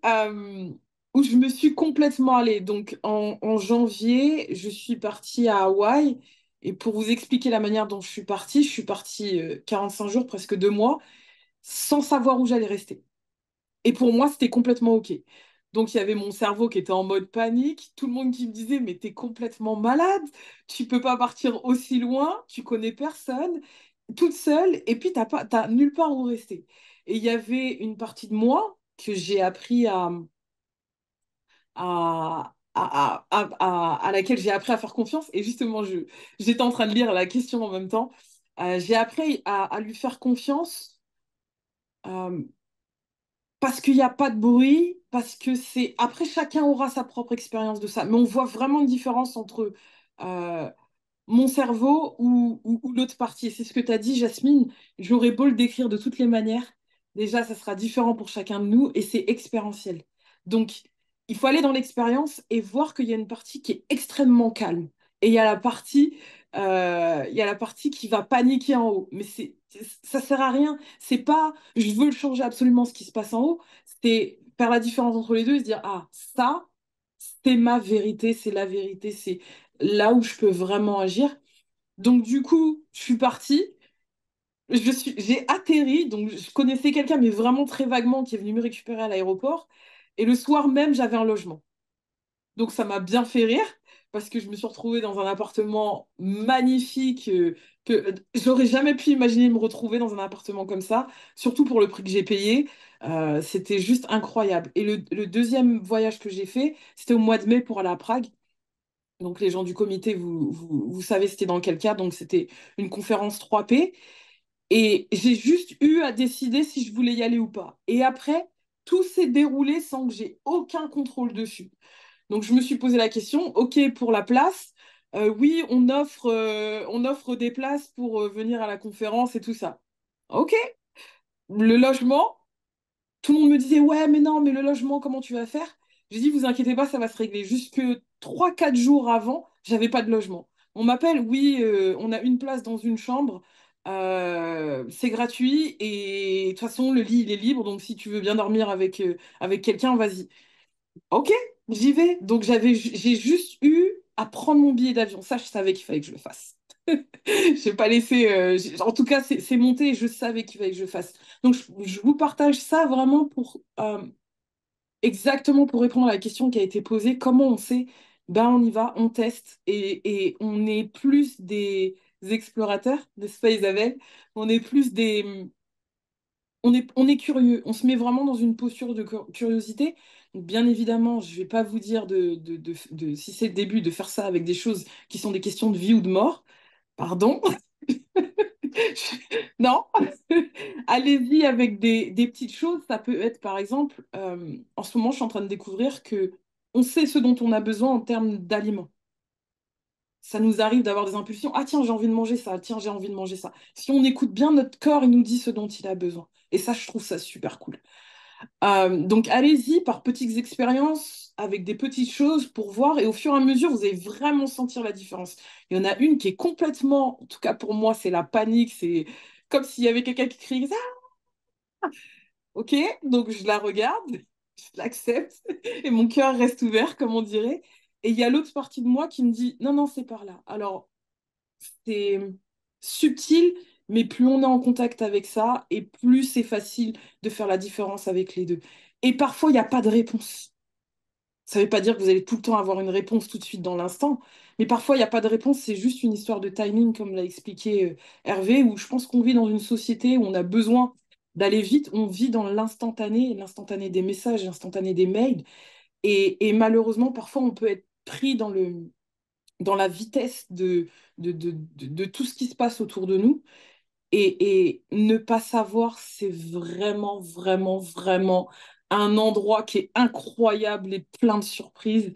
C: Euh, où je me suis complètement allée. Donc en janvier, je suis partie à Hawaï. Et pour vous expliquer la manière dont je suis partie 45 jours, presque 2 mois, sans savoir où j'allais rester. Et pour moi, c'était complètement OK. Donc, il y avait mon cerveau qui était en mode panique, tout le monde qui me disait, mais t'es complètement malade, tu peux pas partir aussi loin, tu connais personne, toute seule, et puis t'as nulle part où rester. Et il y avait une partie de moi que j'ai appris à laquelle j'ai appris à faire confiance. Et justement, j'étais en train de lire la question en même temps. J'ai appris à lui faire confiance. euh, parce qu'il n'y a pas de bruit, parce que c'est... Après, chacun aura sa propre expérience de ça. Mais on voit vraiment une différence entre euh, mon cerveau ou l'autre partie. Et c'est ce que tu as dit, Jasmine. J'aurais beau le décrire de toutes les manières. Déjà, ça sera différent pour chacun de nous et c'est expérientiel. Donc, il faut aller dans l'expérience et voir qu'il y a une partie qui est extrêmement calme. Et il y a la partie qui va paniquer en haut. Mais ça sert à rien. C'est pas, je veux changer absolument ce qui se passe en haut. C'est faire la différence entre les deux et se dire, ah, ça, c'est ma vérité, c'est la vérité, c'est là où je peux vraiment agir. Donc, du coup, je suis partie. J'ai atterri, donc je connaissais quelqu'un, mais vraiment très vaguement, qui est venu me récupérer à l'aéroport. Et le soir même, j'avais un logement. Donc ça m'a bien fait rire parce que je me suis retrouvée dans un appartement magnifique que j'aurais jamais pu imaginer me retrouver dans un appartement comme ça, surtout pour le prix que j'ai payé. C'était juste incroyable. Et le deuxième voyage que j'ai fait, c'était au mois de mai pour aller à Prague. Donc les gens du comité, vous savez c'était dans quel cadre. Donc c'était une conférence 3P. Et j'ai juste eu à décider si je voulais y aller ou pas. Et après, tout s'est déroulé sans que j'ai aucun contrôle dessus. Donc je me suis posé la question, ok pour la place, oui on offre des places pour venir à la conférence et tout ça. Ok, le logement, tout le monde me disait ouais mais non mais le logement comment tu vas faire? J'ai dit vous inquiétez pas ça va se régler. Jusque 3 4 jours avant, j'avais pas de logement. On m'appelle, oui on a une place dans une chambre, c'est gratuit et de toute façon le lit il est libre donc si tu veux bien dormir avec quelqu'un vas-y. Ok, j'y vais. Donc j'ai juste eu à prendre mon billet d'avion. Ça, je savais qu'il fallait que je le fasse. J'ai pas laissé. En tout cas, c'est monté et je savais qu'il fallait que je le fasse. Donc je vous partage ça vraiment pour exactement pour répondre à la question qui a été posée. Comment on sait? Ben on y va, on teste et on est plus des explorateurs, n'est-ce pas Isabelle? On est plus des on est curieux, on se met vraiment dans une posture de curiosité. Donc, bien évidemment, je ne vais pas vous dire si c'est le début, de faire ça avec des choses qui sont des questions de vie ou de mort. Pardon. Non. Allez-y avec des petites choses. Ça peut être, par exemple, en ce moment, je suis en train de découvrir que on sait ce dont on a besoin en termes d'aliments. Ça nous arrive d'avoir des impulsions. Ah tiens, j'ai envie de manger ça. Tiens, j'ai envie de manger ça. Si on écoute bien notre corps, il nous dit ce dont il a besoin. Et ça, je trouve ça super cool. Donc allez-y par petites expériences avec des petites choses pour voir et au fur et à mesure vous allez vraiment sentir la différence. Il y en a une qui est complètement, en tout cas pour moi c'est la panique, c'est comme s'il y avait quelqu'un qui crie ah, ok, donc je la regarde, je l'accepte et mon cœur reste ouvert comme on dirait. Et il y a l'autre partie de moi qui me dit non non c'est par là. Alors c'est subtil, mais plus on est en contact avec ça, et plus c'est facile de faire la différence avec les deux. Et parfois, il n'y a pas de réponse. Ça ne veut pas dire que vous allez tout le temps avoir une réponse tout de suite dans l'instant, mais parfois, il n'y a pas de réponse, c'est juste une histoire de timing, comme l'a expliqué Hervé, où je pense qu'on vit dans une société où on a besoin d'aller vite, on vit dans l'instantané des messages, l'instantané des mails, et malheureusement, parfois, on peut être pris dans la vitesse de tout ce qui se passe autour de nous. Et ne pas savoir, c'est vraiment, vraiment, vraiment un endroit qui est incroyable et plein de surprises.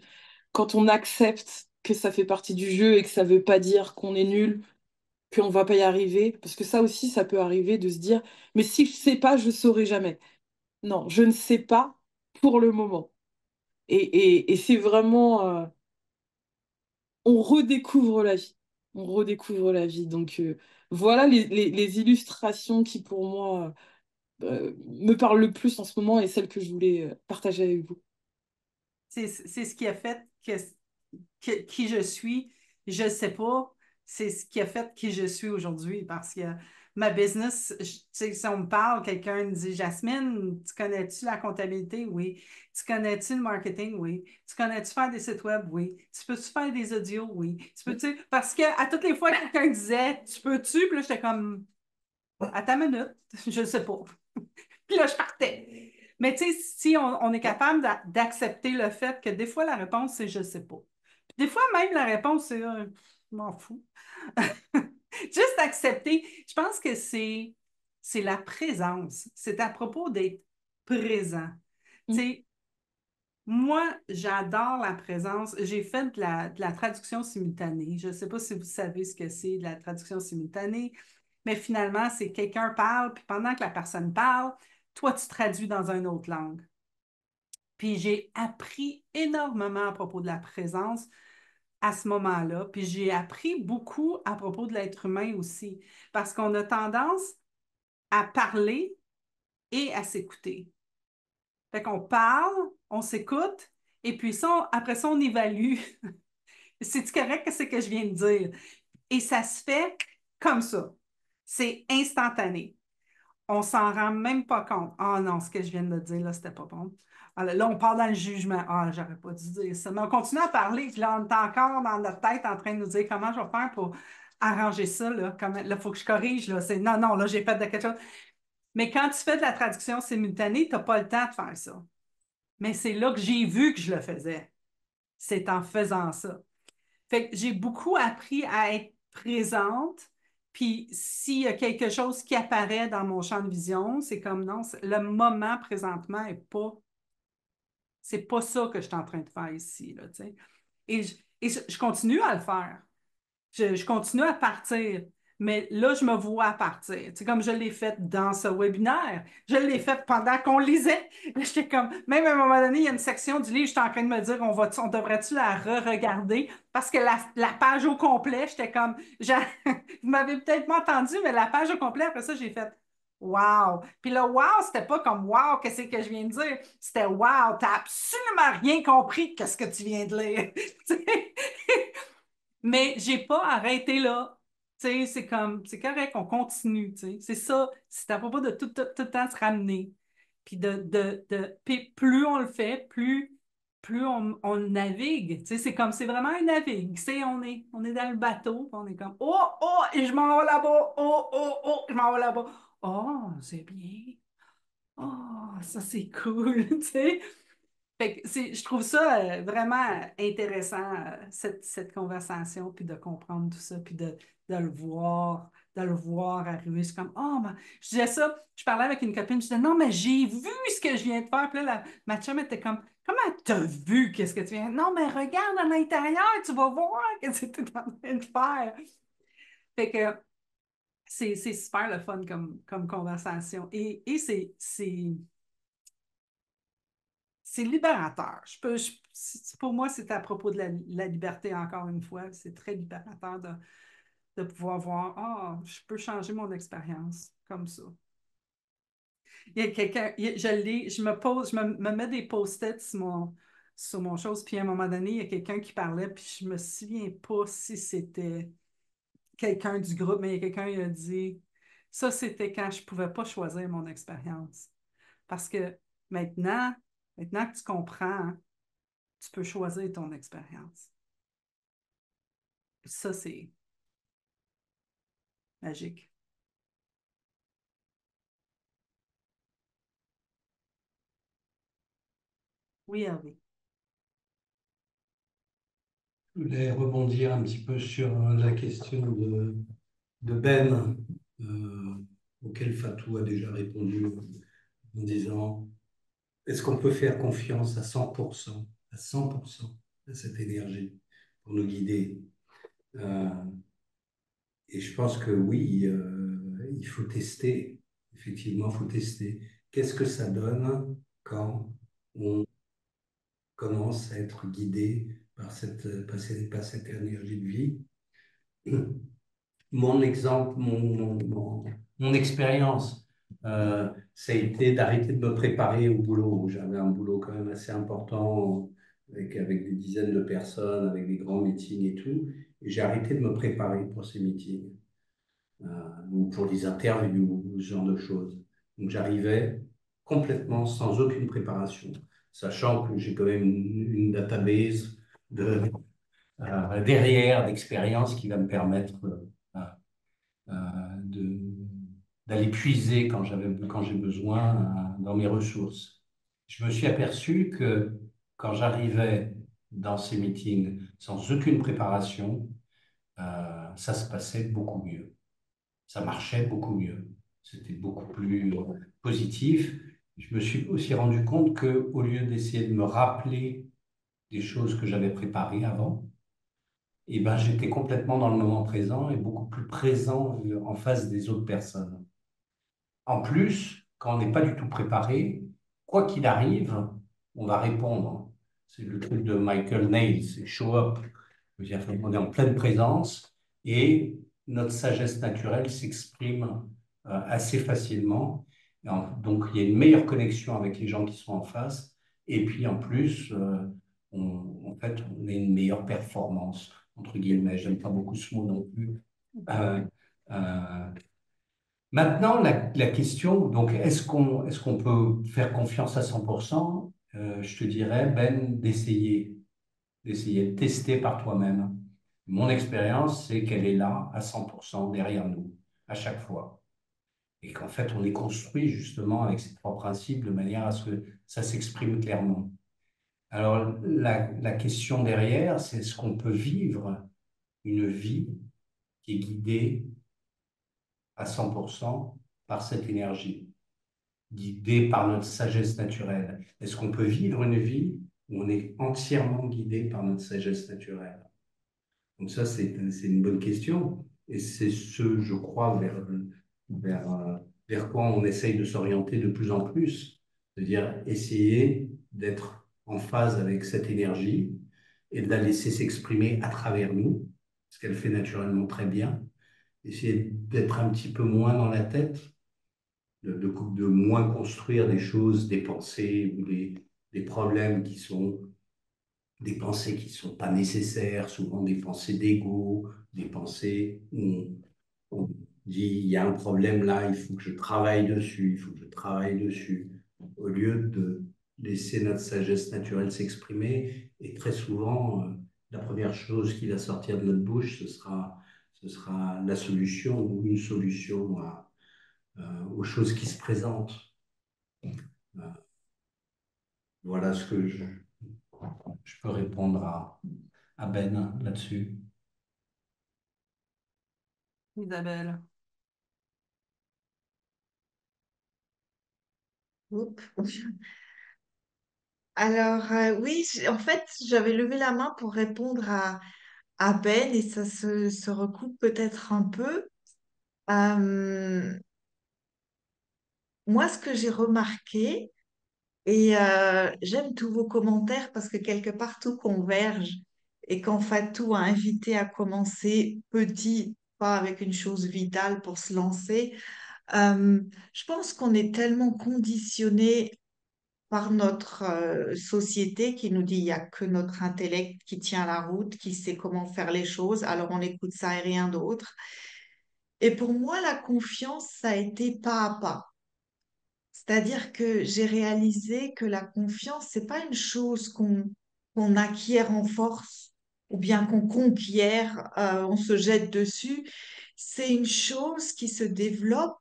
C: Quand on accepte que ça fait partie du jeu et que ça veut pas dire qu'on est nul, qu'on va pas y arriver. Parce que ça aussi, ça peut arriver de se dire, mais si je sais pas, je saurai jamais. Non, je ne sais pas pour le moment. Et c'est vraiment, on redécouvre la vie. On redécouvre la vie. Donc voilà les illustrations qui pour moi me parlent le plus en ce moment et celles que je voulais partager avec vous.
B: C'est ce qui a fait qui je suis. Je ne sais pas. C'est ce qui a fait qui je suis aujourd'hui parce que ma business, tu sais, si on me parle, quelqu'un me dit, Jasmine, tu connais-tu la comptabilité? Oui. Tu connais-tu le marketing? Oui. Tu connais-tu faire des sites web? Oui. Tu peux-tu faire des audios? Oui. Tu peux-tu? Parce que à toutes les fois, quelqu'un disait, tu peux-tu? Puis là, j'étais comme, à ta minute, je ne sais pas. Puis là, je partais. Mais tu sais, si on est capable d'accepter le fait que des fois, la réponse, c'est je sais pas. Puis des fois, même la réponse, c'est je m'en fous. Juste accepter. Je pense que c'est la présence. C'est à propos d'être présent. Tu sais, moi, j'adore la présence. J'ai fait de la traduction simultanée. Je ne sais pas si vous savez ce que c'est de la traduction simultanée, mais finalement, c'est quelqu'un parle, puis pendant que la personne parle, toi, tu traduis dans une autre langue. Puis j'ai appris énormément à propos de la présence à ce moment-là. Puis j'ai appris beaucoup à propos de l'être humain aussi, parce qu'on a tendance à parler et à s'écouter. Fait qu'on parle, on s'écoute, et puis ça, après ça, on évalue. C'est-tu correct que c'est que je viens de dire? Et ça se fait comme ça. C'est instantané. On s'en rend même pas compte. Ah non, ce que je viens de dire, là, c'était pas bon. Alors, là, on part dans le jugement. Ah, j'aurais pas dû dire ça. Mais on continue à parler, puis là, on est encore dans notre tête en train de nous dire comment je vais faire pour arranger ça, là. Là, il faut que je corrige, là. C'est non, non, là, j'ai fait de quelque chose. Mais quand tu fais de la traduction simultanée, tu n'as pas le temps de faire ça. Mais c'est là que j'ai vu que je le faisais. C'est en faisant ça. Fait que j'ai beaucoup appris à être présente. Puis s'il y a quelque chose qui apparaît dans mon champ de vision, c'est comme non, le moment présentement est pas, c'est pas ça que je suis en train de faire ici, là, tu sais. Et je continue à le faire. Je continue à partir, mais là, je me vois à partir. C'est comme je l'ai fait dans ce webinaire. Je l'ai fait pendant qu'on lisait. J'étais comme, même à un moment donné, il y a une section du livre, j'étais en train de me dire, on devrait-tu la re-regarder? Parce que la page au complet, j'étais comme, vous m'avez peut-être pas entendu, mais la page au complet, après ça, j'ai fait, wow. Puis le wow, c'était pas comme wow, qu'est-ce que je viens de dire? C'était wow, t'as absolument rien compris de ce que tu viens de lire. Mais j'ai pas arrêté là. Tu sais, c'est comme, c'est correct, on continue, tu sais. C'est ça, c'est à propos de tout le temps se ramener. Puis puis plus on le fait, plus on navigue. Tu sais, c'est comme, c'est vraiment un navigue. Tu sais, on est dans le bateau, puis on est comme, oh, oh, et je m'en vais là-bas. Oh, oh, oh, je m'en vais là-bas. Oh, c'est bien. Oh, ça, c'est cool, tu sais. Fait que je trouve ça vraiment intéressant, cette conversation, puis de comprendre tout ça, puis de le voir arriver. C'est comme, oh, je disais ça, je parlais avec une copine, je disais, non, mais j'ai vu ce que je viens de faire. Puis là, ma chum était comme, comment t'as vu qu'est-ce que tu viens? Non, mais regarde à l'intérieur, tu vas voir ce que tu es en train de faire. Fait que c'est super le fun comme conversation. Et c'est libérateur. Pour moi, c'est à propos de la liberté, encore une fois. C'est très libérateur de pouvoir voir, ah, je peux changer mon expérience comme ça. Il y a quelqu'un, je me pose, me mets des post-it sur mon chose, puis à un moment donné, il y a quelqu'un qui parlait, puis je me souviens pas si c'était quelqu'un du groupe, mais il y a quelqu'un qui a dit, ça, c'était quand je pouvais pas choisir mon expérience. Parce que maintenant, maintenant que tu comprends, tu peux choisir ton expérience. Ça, c'est magique. Oui, Hervé.
A: Je voulais rebondir un petit peu sur la question de Ben, auquel Fatou a déjà répondu en disant, est-ce qu'on peut faire confiance à 100%, à 100% à cette énergie pour nous guider? Euh, et je pense que oui, il faut tester. Effectivement, il faut tester. Qu'est-ce que ça donne quand on commence à être guidé par cette énergie de vie? Mon exemple, mon expérience, ça a été d'arrêter de me préparer au boulot. J'avais un boulot quand même assez important avec des dizaines de personnes, avec des grands meetings et tout. Et j'ai arrêté de me préparer pour ces meetings ou pour les interviews ou ce genre de choses. Donc j'arrivais complètement sans aucune préparation, sachant que j'ai quand même une database derrière d'expérience qui va me permettre euh, de, d'aller puiser quand j'ai besoin dans mes ressources. Je me suis aperçu que quand j'arrivais dans ces meetings sans aucune préparation, ça se passait beaucoup mieux. Ça marchait beaucoup mieux. C'était beaucoup plus positif Je me suis aussi rendu compte que au lieu d'essayer de me rappeler des choses que j'avais préparées avant, eh ben, j'étais complètement dans le moment présent et beaucoup plus présent en face des autres personnes. En plus, quand on n'est pas du tout préparé, quoi qu'il arrive, on va répondre. C'est le truc de Michael Nail, c'est show up. C'est-à-dire qu'on est en pleine présence et notre sagesse naturelle s'exprime assez facilement. Donc, il y a une meilleure connexion avec les gens qui sont en face. Et puis, en plus, en fait, on a une meilleure performance, entre guillemets. J'aime pas beaucoup ce mot non plus. Euh, euh, Maintenant, la question, donc, est-ce qu'on peut faire confiance à 100%? Je te dirais, Ben, d'essayer de tester par toi-même. Mon expérience, c'est qu'elle est là à 100% derrière nous, à chaque fois. Et qu'en fait, on est construit justement avec ces trois principes de manière à ce que ça s'exprime clairement. Alors, la question derrière, c'est est-ce qu'on peut vivre une vie qui est guidée à 100% par cette énergie, guidée par notre sagesse naturelle? Est-ce qu'on peut vivre une vie où on est entièrement guidé par notre sagesse naturelle? Donc ça, c'est une bonne question. Et c'est ce, je crois, vers quoi on essaye de s'orienter de plus en plus. C'est-à-dire essayer d'être en phase avec cette énergie et de la laisser s'exprimer à travers nous, ce qu'elle fait naturellement très bien. Essayer d'être un petit peu moins dans la tête, de moins construire des choses, des pensées ou des problèmes qui sont des pensées qui ne sont pas nécessaires, souvent des pensées d'ego, des pensées où on dit il y a un problème là, il faut que je travaille dessus, il faut que je travaille dessus, au lieu de laisser notre sagesse naturelle s'exprimer. Et très souvent, la première chose qui va sortir de notre bouche, ce sera la solution ou une solution aux choses qui se présentent. Euh, Voilà ce que je peux répondre à Ben là-dessus.
B: Isabelle.
D: Oups. Alors, oui, en fait, j'avais levé la main pour répondre à Ben et ça se recoupe peut-être un peu. Euh, Moi, ce que j'ai remarqué, et j'aime tous vos commentaires parce que quelque part tout converge et quand Fatou a invité à commencer petit, pas avec une chose vitale pour se lancer, je pense qu'on est tellement conditionné par notre société qui nous dit il n'y a que notre intellect qui tient la route, qui sait comment faire les choses, alors on écoute ça et rien d'autre. Et pour moi, la confiance, ça a été pas à pas. C'est-à-dire que j'ai réalisé que la confiance, c'est pas une chose qu'on acquiert en force ou bien qu'on conquiert, on se jette dessus. C'est une chose qui se développe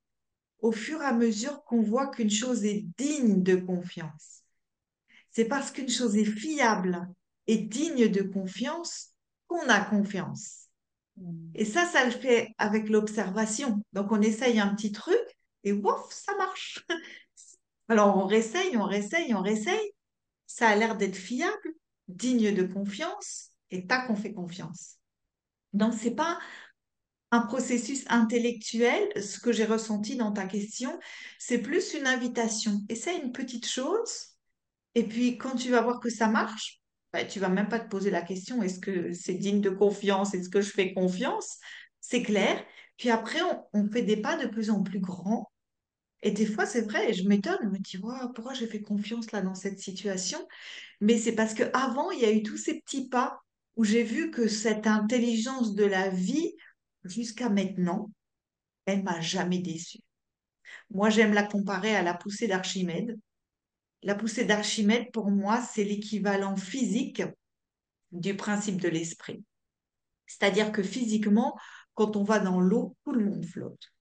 D: au fur et à mesure qu'on voit qu'une chose est digne de confiance. C'est parce qu'une chose est fiable et digne de confiance qu'on a confiance. Et ça le fait avec l'observation. Donc, on essaye un petit truc et wouf, ça marche. Alors, on réessaye, on réessaye, on réessaye. Ça a l'air d'être fiable, digne de confiance et tac, on fait confiance. Donc, c'est pas un processus intellectuel. Ce que j'ai ressenti dans ta question, c'est plus une invitation. Essaye une petite chose et puis, quand tu vas voir que ça marche, bah, tu vas même pas te poser la question, est-ce que c'est digne de confiance? Est-ce que je fais confiance? C'est clair. Puis après, on fait des pas de plus en plus grands. Et des fois, c'est vrai, je m'étonne, je me dis, Waouh, pourquoi j'ai fait confiance là dans cette situation? Mais c'est parce qu'avant, il y a eu tous ces petits pas où j'ai vu que cette intelligence de la vie, jusqu'à maintenant, elle m'a jamais déçue. Moi, j'aime la comparer à la poussée d'Archimède. La poussée d'Archimède, pour moi, c'est l'équivalent physique du principe de l'esprit. C'est-à-dire que physiquement, quand on va dans l'eau, tout le monde flotte.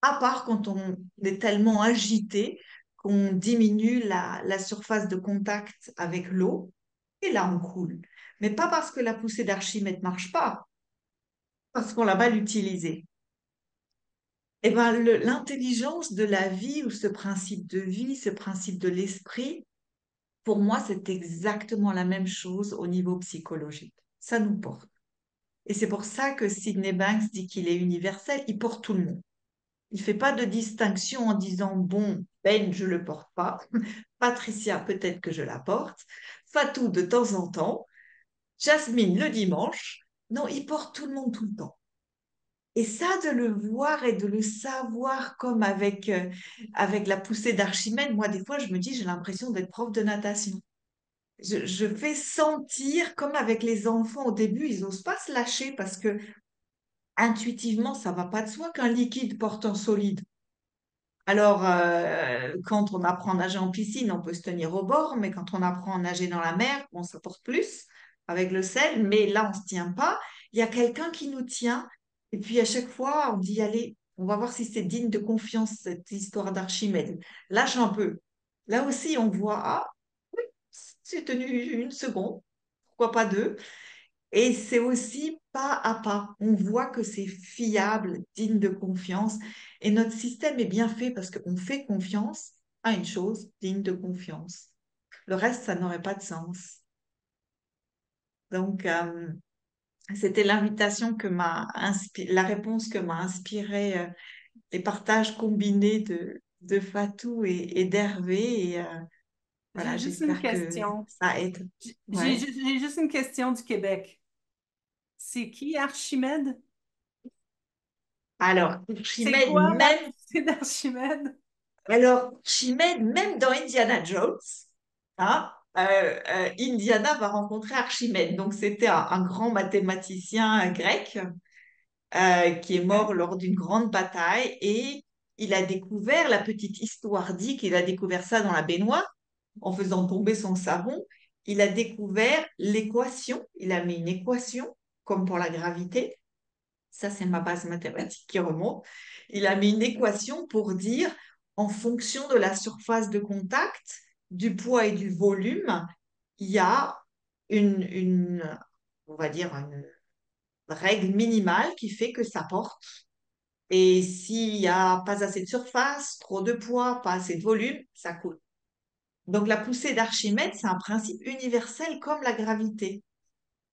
D: À part quand on est tellement agité qu'on diminue la surface de contact avec l'eau, et là, on coule. Mais pas parce que la poussée d'Archimède marche pas, parce qu'on l'a mal utilisée. Eh ben, l'intelligence de la vie ou ce principe de vie, ce principe de l'esprit, pour moi, c'est exactement la même chose au niveau psychologique. Ça nous porte. Et c'est pour ça que Sydney Banks dit qu'il est universel, il porte tout le monde. Il fait pas de distinction en disant, bon, Ben, je le porte pas. Patricia, peut-être que je la porte. Fatou, de temps en temps. Jasmine, le dimanche. Non, il porte tout le monde tout le temps. Et ça, de le voir et de le savoir comme avec la poussée d'Archimède, moi, des fois, je me dis, j'ai l'impression d'être prof de natation. Je fais sentir, comme avec les enfants au début, ils n'osent pas se lâcher parce que intuitivement, ça va pas de soi qu'un liquide porte un solide. Alors, quand on apprend à nager en piscine, on peut se tenir au bord, mais quand on apprend à nager dans la mer, on s'apporte plus avec le sel, mais là, on ne se tient pas. Il y a quelqu'un qui nous tient, et puis à chaque fois, on dit, allez, on va voir si c'est digne de confiance, cette histoire d'Archimède. Lâche un peu. Là aussi, on voit, ah, j'ai tenu une seconde, pourquoi pas deux? Et c'est aussi pas à pas. On voit que c'est fiable, digne de confiance. Et notre système est bien fait parce qu'on fait confiance à une chose digne de confiance. Le reste, ça n'aurait pas de sens. Donc, c'était l'invitation la réponse que m'a inspiré les partages combinés de Fatou et d'Hervé. Et voilà,
B: J'ai juste une
D: j'espère que
B: question.
D: ça aide.
B: J'ai
D: Ouais.
B: j'ai juste une question du Québec. C'est qui Archimède?
D: Alors,
B: C'est
D: Archimède,
B: quoi la
D: même
B: poussée d'Archimède?
D: Alors, Chimède, même dans Indiana Jones, hein, Indiana va rencontrer Archimède. Donc, c'était un grand mathématicien grec qui est mort lors d'une grande bataille et il a découvert, la petite histoire dit qu'il a découvert ça dans la baignoire en faisant tomber son savon. Il a découvert l'équation, il a mis une équation comme pour la gravité. Ça, c'est ma base mathématique qui remonte. Il a mis une équation pour dire, en fonction de la surface de contact, du poids et du volume, il y a on va dire, une règle minimale qui fait que ça porte. Et s'il n'y a pas assez de surface, trop de poids, pas assez de volume, ça coule. Donc la poussée d'Archimède, c'est un principe universel comme la gravité.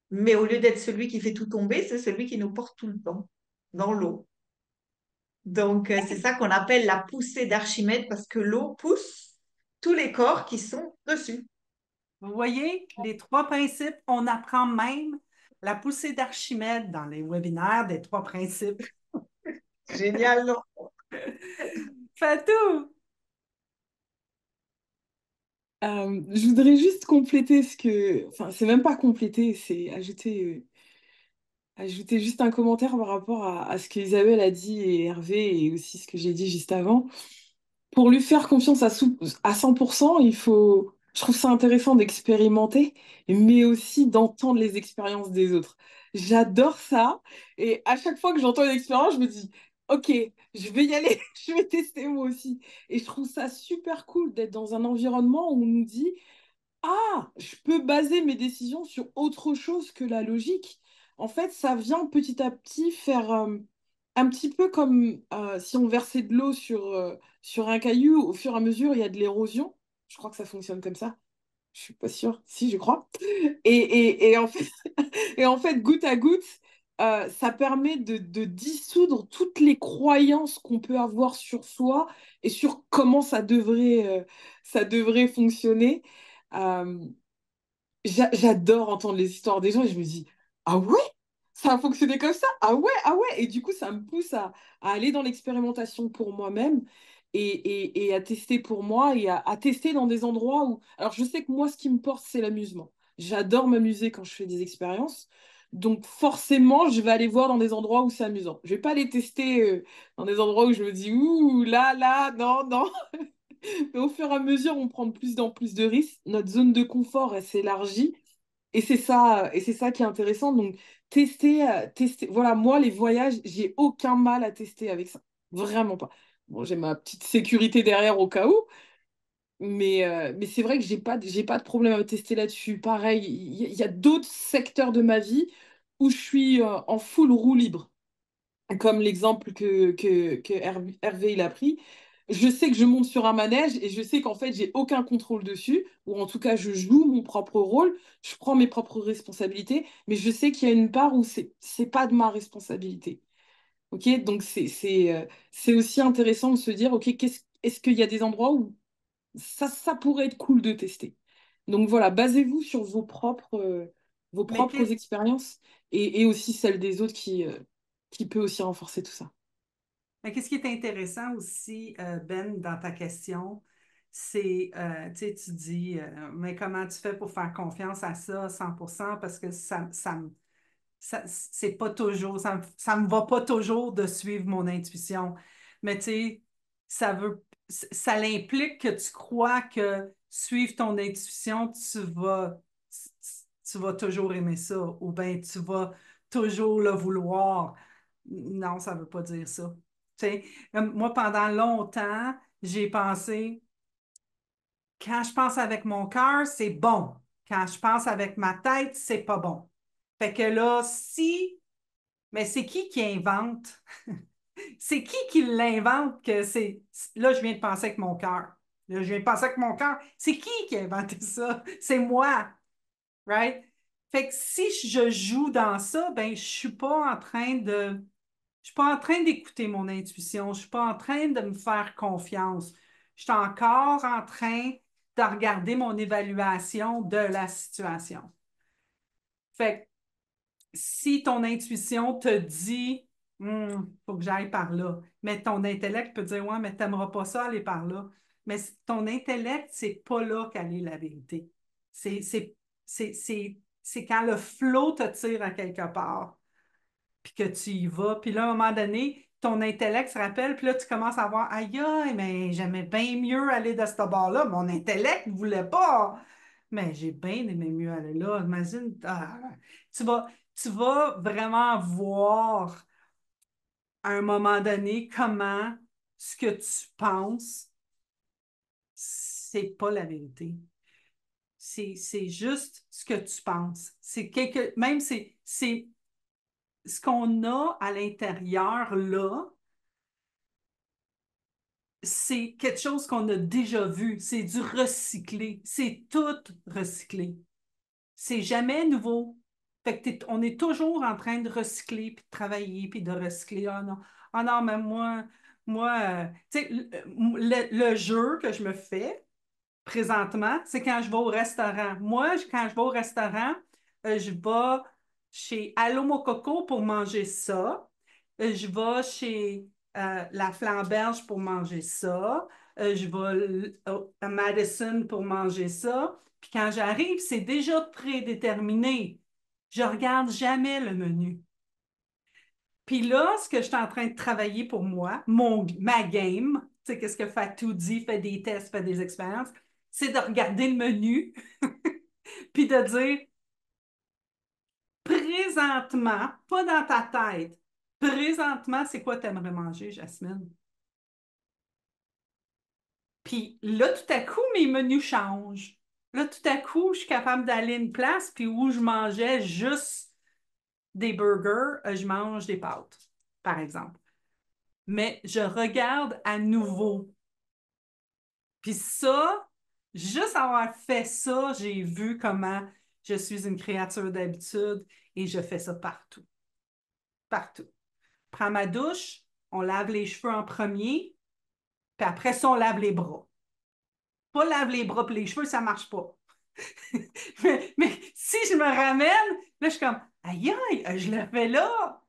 D: Mais au lieu d'être celui qui fait tout tomber, c'est celui qui nous porte tout le temps dans l'eau. Donc, c'est ça qu'on appelle la poussée d'Archimède parce que l'eau pousse tous les corps qui sont dessus.
B: Vous voyez, les trois principes, on apprend même la poussée d'Archimède dans les webinaires des trois principes.
D: Génial, non?
B: Fatou!
C: Je voudrais juste compléter ce que... Enfin, c'est même pas compléter, c'est ajouter juste un commentaire par rapport à ce qu'Isabelle a dit et Hervé et aussi ce que j'ai dit juste avant. Pour lui faire confiance à 100%, je trouve ça intéressant d'expérimenter, mais aussi d'entendre les expériences des autres. J'adore ça. Et à chaque fois que j'entends une expérience, je me dis, OK, je vais y aller, je vais tester moi aussi. Et je trouve ça super cool d'être dans un environnement où on nous dit, ah, je peux baser mes décisions sur autre chose que la logique. En fait, ça vient petit à petit faire un petit peu comme si on versait de l'eau sur un caillou, au fur et à mesure, il y a de l'érosion. Je crois que ça fonctionne comme ça. Je suis pas sûre. Si, je crois. Et en fait, et en fait, goutte à goutte, ça permet de dissoudre toutes les croyances qu'on peut avoir sur soi et sur comment ça devrait fonctionner. Euh, J'adore entendre les histoires des gens et je me dis, ah ouais, ça a fonctionné comme ça? Ah ouais. Et du coup, ça me pousse à aller dans l'expérimentation pour moi-même et à tester pour moi et à tester dans des endroits où... Alors, je sais que moi, ce qui me porte, c'est l'amusement. J'adore m'amuser quand je fais des expériences. Donc, forcément, je vais aller voir dans des endroits où c'est amusant. Je vais pas aller tester dans des endroits où je me dis, ouh, là, non, non. Mais au fur et à mesure, on prend de plus en plus de risques. Notre zone de confort, elle s'élargit. Et c'est ça qui est intéressant. Donc, tester. Voilà, moi, les voyages, j'ai aucun mal à tester avec ça. Vraiment pas. Bon, j'ai ma petite sécurité derrière au cas où. Mais c'est vrai que j'ai pas de problème à tester là-dessus. Pareil, il y a d'autres secteurs de ma vie où je suis en full roue libre. comme l'exemple que Hervé il a pris, je sais que je monte sur un manège et je sais qu'en fait, j'ai aucun contrôle dessus, ou en tout cas, je joue mon propre rôle, je prends mes propres responsabilités, mais je sais qu'il y a une part où c'est pas de ma responsabilité. Ok, donc c'est aussi intéressant de se dire, ok, est-ce qu'il y a des endroits où ça pourrait être cool de tester. Donc voilà, basez-vous sur vos
B: Mais
C: propres expériences et aussi celles des autres qui peut aussi renforcer tout ça.
B: qu'est-ce qui est intéressant aussi, Ben, dans ta question, c'est, tu sais, tu dis, mais comment tu fais pour faire confiance à ça 100% parce que c'est pas toujours, ça me va pas toujours de suivre mon intuition. Mais tu sais, ça implique que tu crois que suivre ton intuition, tu vas toujours aimer ça, ou bien tu vas toujours le vouloir. Non, ça veut pas dire ça. Tu sais, moi, pendant longtemps, j'ai pensé, quand je pense avec mon cœur, c'est bon. Quand je pense avec ma tête, c'est pas bon. Fait que là, mais c'est qui invente? C'est qui l'invente que c'est. Là, je viens de penser avec mon cœur. Là, je viens de penser avec mon cœur. C'est qui a inventé ça? C'est moi, right? Fait que si je joue dans ça, ben, je suis pas en train d'écouter mon intuition. Je suis pas en train de me faire confiance. Je suis encore en train de regarder mon évaluation de la situation. Fait que si ton intuition te dit, faut que j'aille par là, mais ton intellect peut dire, ouais, mais t'aimeras pas ça aller par là. Mais ton intellect, c'est pas là qu'elle est la vérité. C'est, c'est, c'est quand le flow te tire à quelque part, puis que tu y vas. Puis là, à un moment donné, ton intellect se rappelle, puis là, tu commences à voir, aïe, aïe, mais j'aimais bien mieux aller de ce bord-là. Mon intellect ne voulait pas. Mais j'ai bien aimé mieux aller là. Imagine, tu vas, tu vas vraiment voir à un moment donné comment ce que tu penses, c'est pas la vérité. C'est juste ce que tu penses. Même c'est ce qu'on a à l'intérieur là, c'est quelque chose qu'on a déjà vu. C'est du recyclé. C'est tout recyclé. C'est jamais nouveau. Fait que on est toujours en train de recycler, puis de travailler, puis de recycler. Ah non, mais tu sais, le jeu que je me fais présentement, c'est quand je vais au restaurant. Moi, quand je vais au restaurant, je vais chez Allo Mococo pour manger ça. Je vais chez La Flamberge pour manger ça. Je vais à Madison pour manger ça. Puis quand j'arrive, c'est déjà prédéterminé. Je regarde jamais le menu. Puis là, ce que je suis en train de travailler pour moi, ma game, tu sais, qu'est-ce que Fatou dit, fait des tests, fait des expériences, c'est de regarder le menu, puis de dire, présentement, pas dans ta tête, présentement, c'est quoi tu aimerais manger, Jasmine? Puis là, tout à coup, mes menus changent. Là, tout à coup, je suis capable d'aller à une place, puis où je mangeais juste des burgers, je mange des pâtes, par exemple. Mais je regarde à nouveau. Puis ça, juste avoir fait ça, j'ai vu comment je suis une créature d'habitude et je fais ça partout. Partout. Prends ma douche, on lave les cheveux en premier, puis après ça, on lave les bras. Pas lave les bras puis les cheveux, ça marche pas. mais si je me ramène, là, je suis comme, aïe, aïe, je le fais là.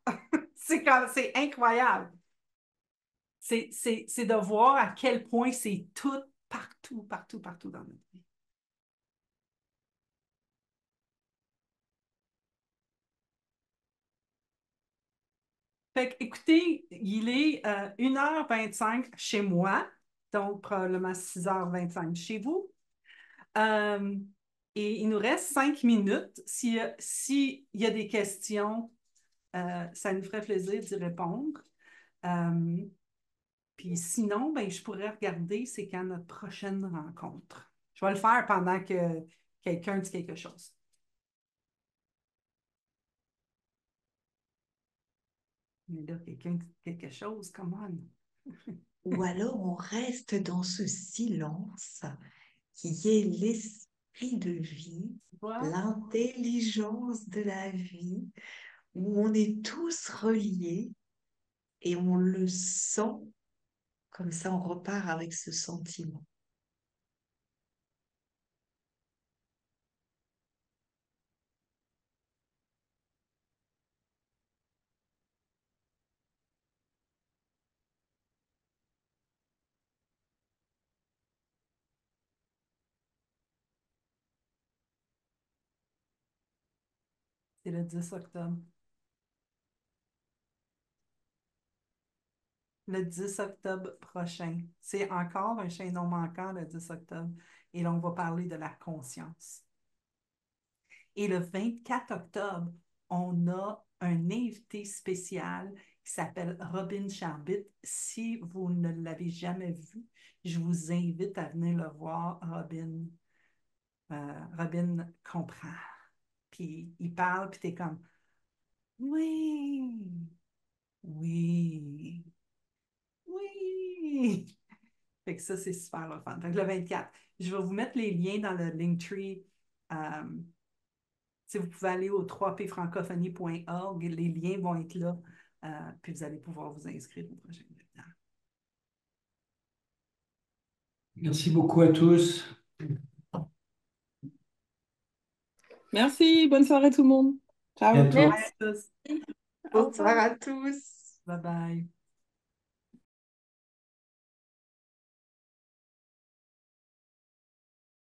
B: C'est incroyable. C'est de voir à quel point c'est tout, partout, partout, partout dans notre vie. Fait que, écoutez, il est 1h25 chez moi, donc probablement 6h25 chez vous. Euh, et il nous reste 5 minutes. S'il y a des questions, ça nous ferait plaisir d'y répondre. Euh, Puis sinon, ben, je pourrais regarder c'est quand notre prochaine rencontre. Je vais le faire pendant que quelqu'un dit quelque chose. Mais là, quelque chose, come on.
D: Ou alors on reste dans ce silence qui est l'esprit de vie,
B: Voilà.
D: l'intelligence de la vie, où on est tous reliés et on le sent, comme ça on repart avec ce sentiment.
B: C'est le 10 octobre. Le 10 octobre prochain. C'est encore un chaînon manquant le 10 octobre. Et là, on va parler de la conscience. Et le 24 octobre, on a un invité spécial qui s'appelle Robin Charbit. Si vous ne l'avez jamais vu, je vous invite à venir le voir, Robin. Robin comprend. Puis il parle, puis t'es comme, oui, oui, oui. Fait que ça, c'est super le fun. Fait que le 24, je vais vous mettre les liens dans le Linktree. Euh, Si vous pouvez aller au 3pfrancophonie.org, les liens vont être là, puis vous allez pouvoir vous inscrire au prochain webinaire.
A: Merci beaucoup à tous.
C: Merci, bonne soirée tout le monde. Ciao.
A: Bientôt.
B: Bye à tous.
F: Au
D: Bonsoir
F: revoir.
D: à tous.
B: Bye bye.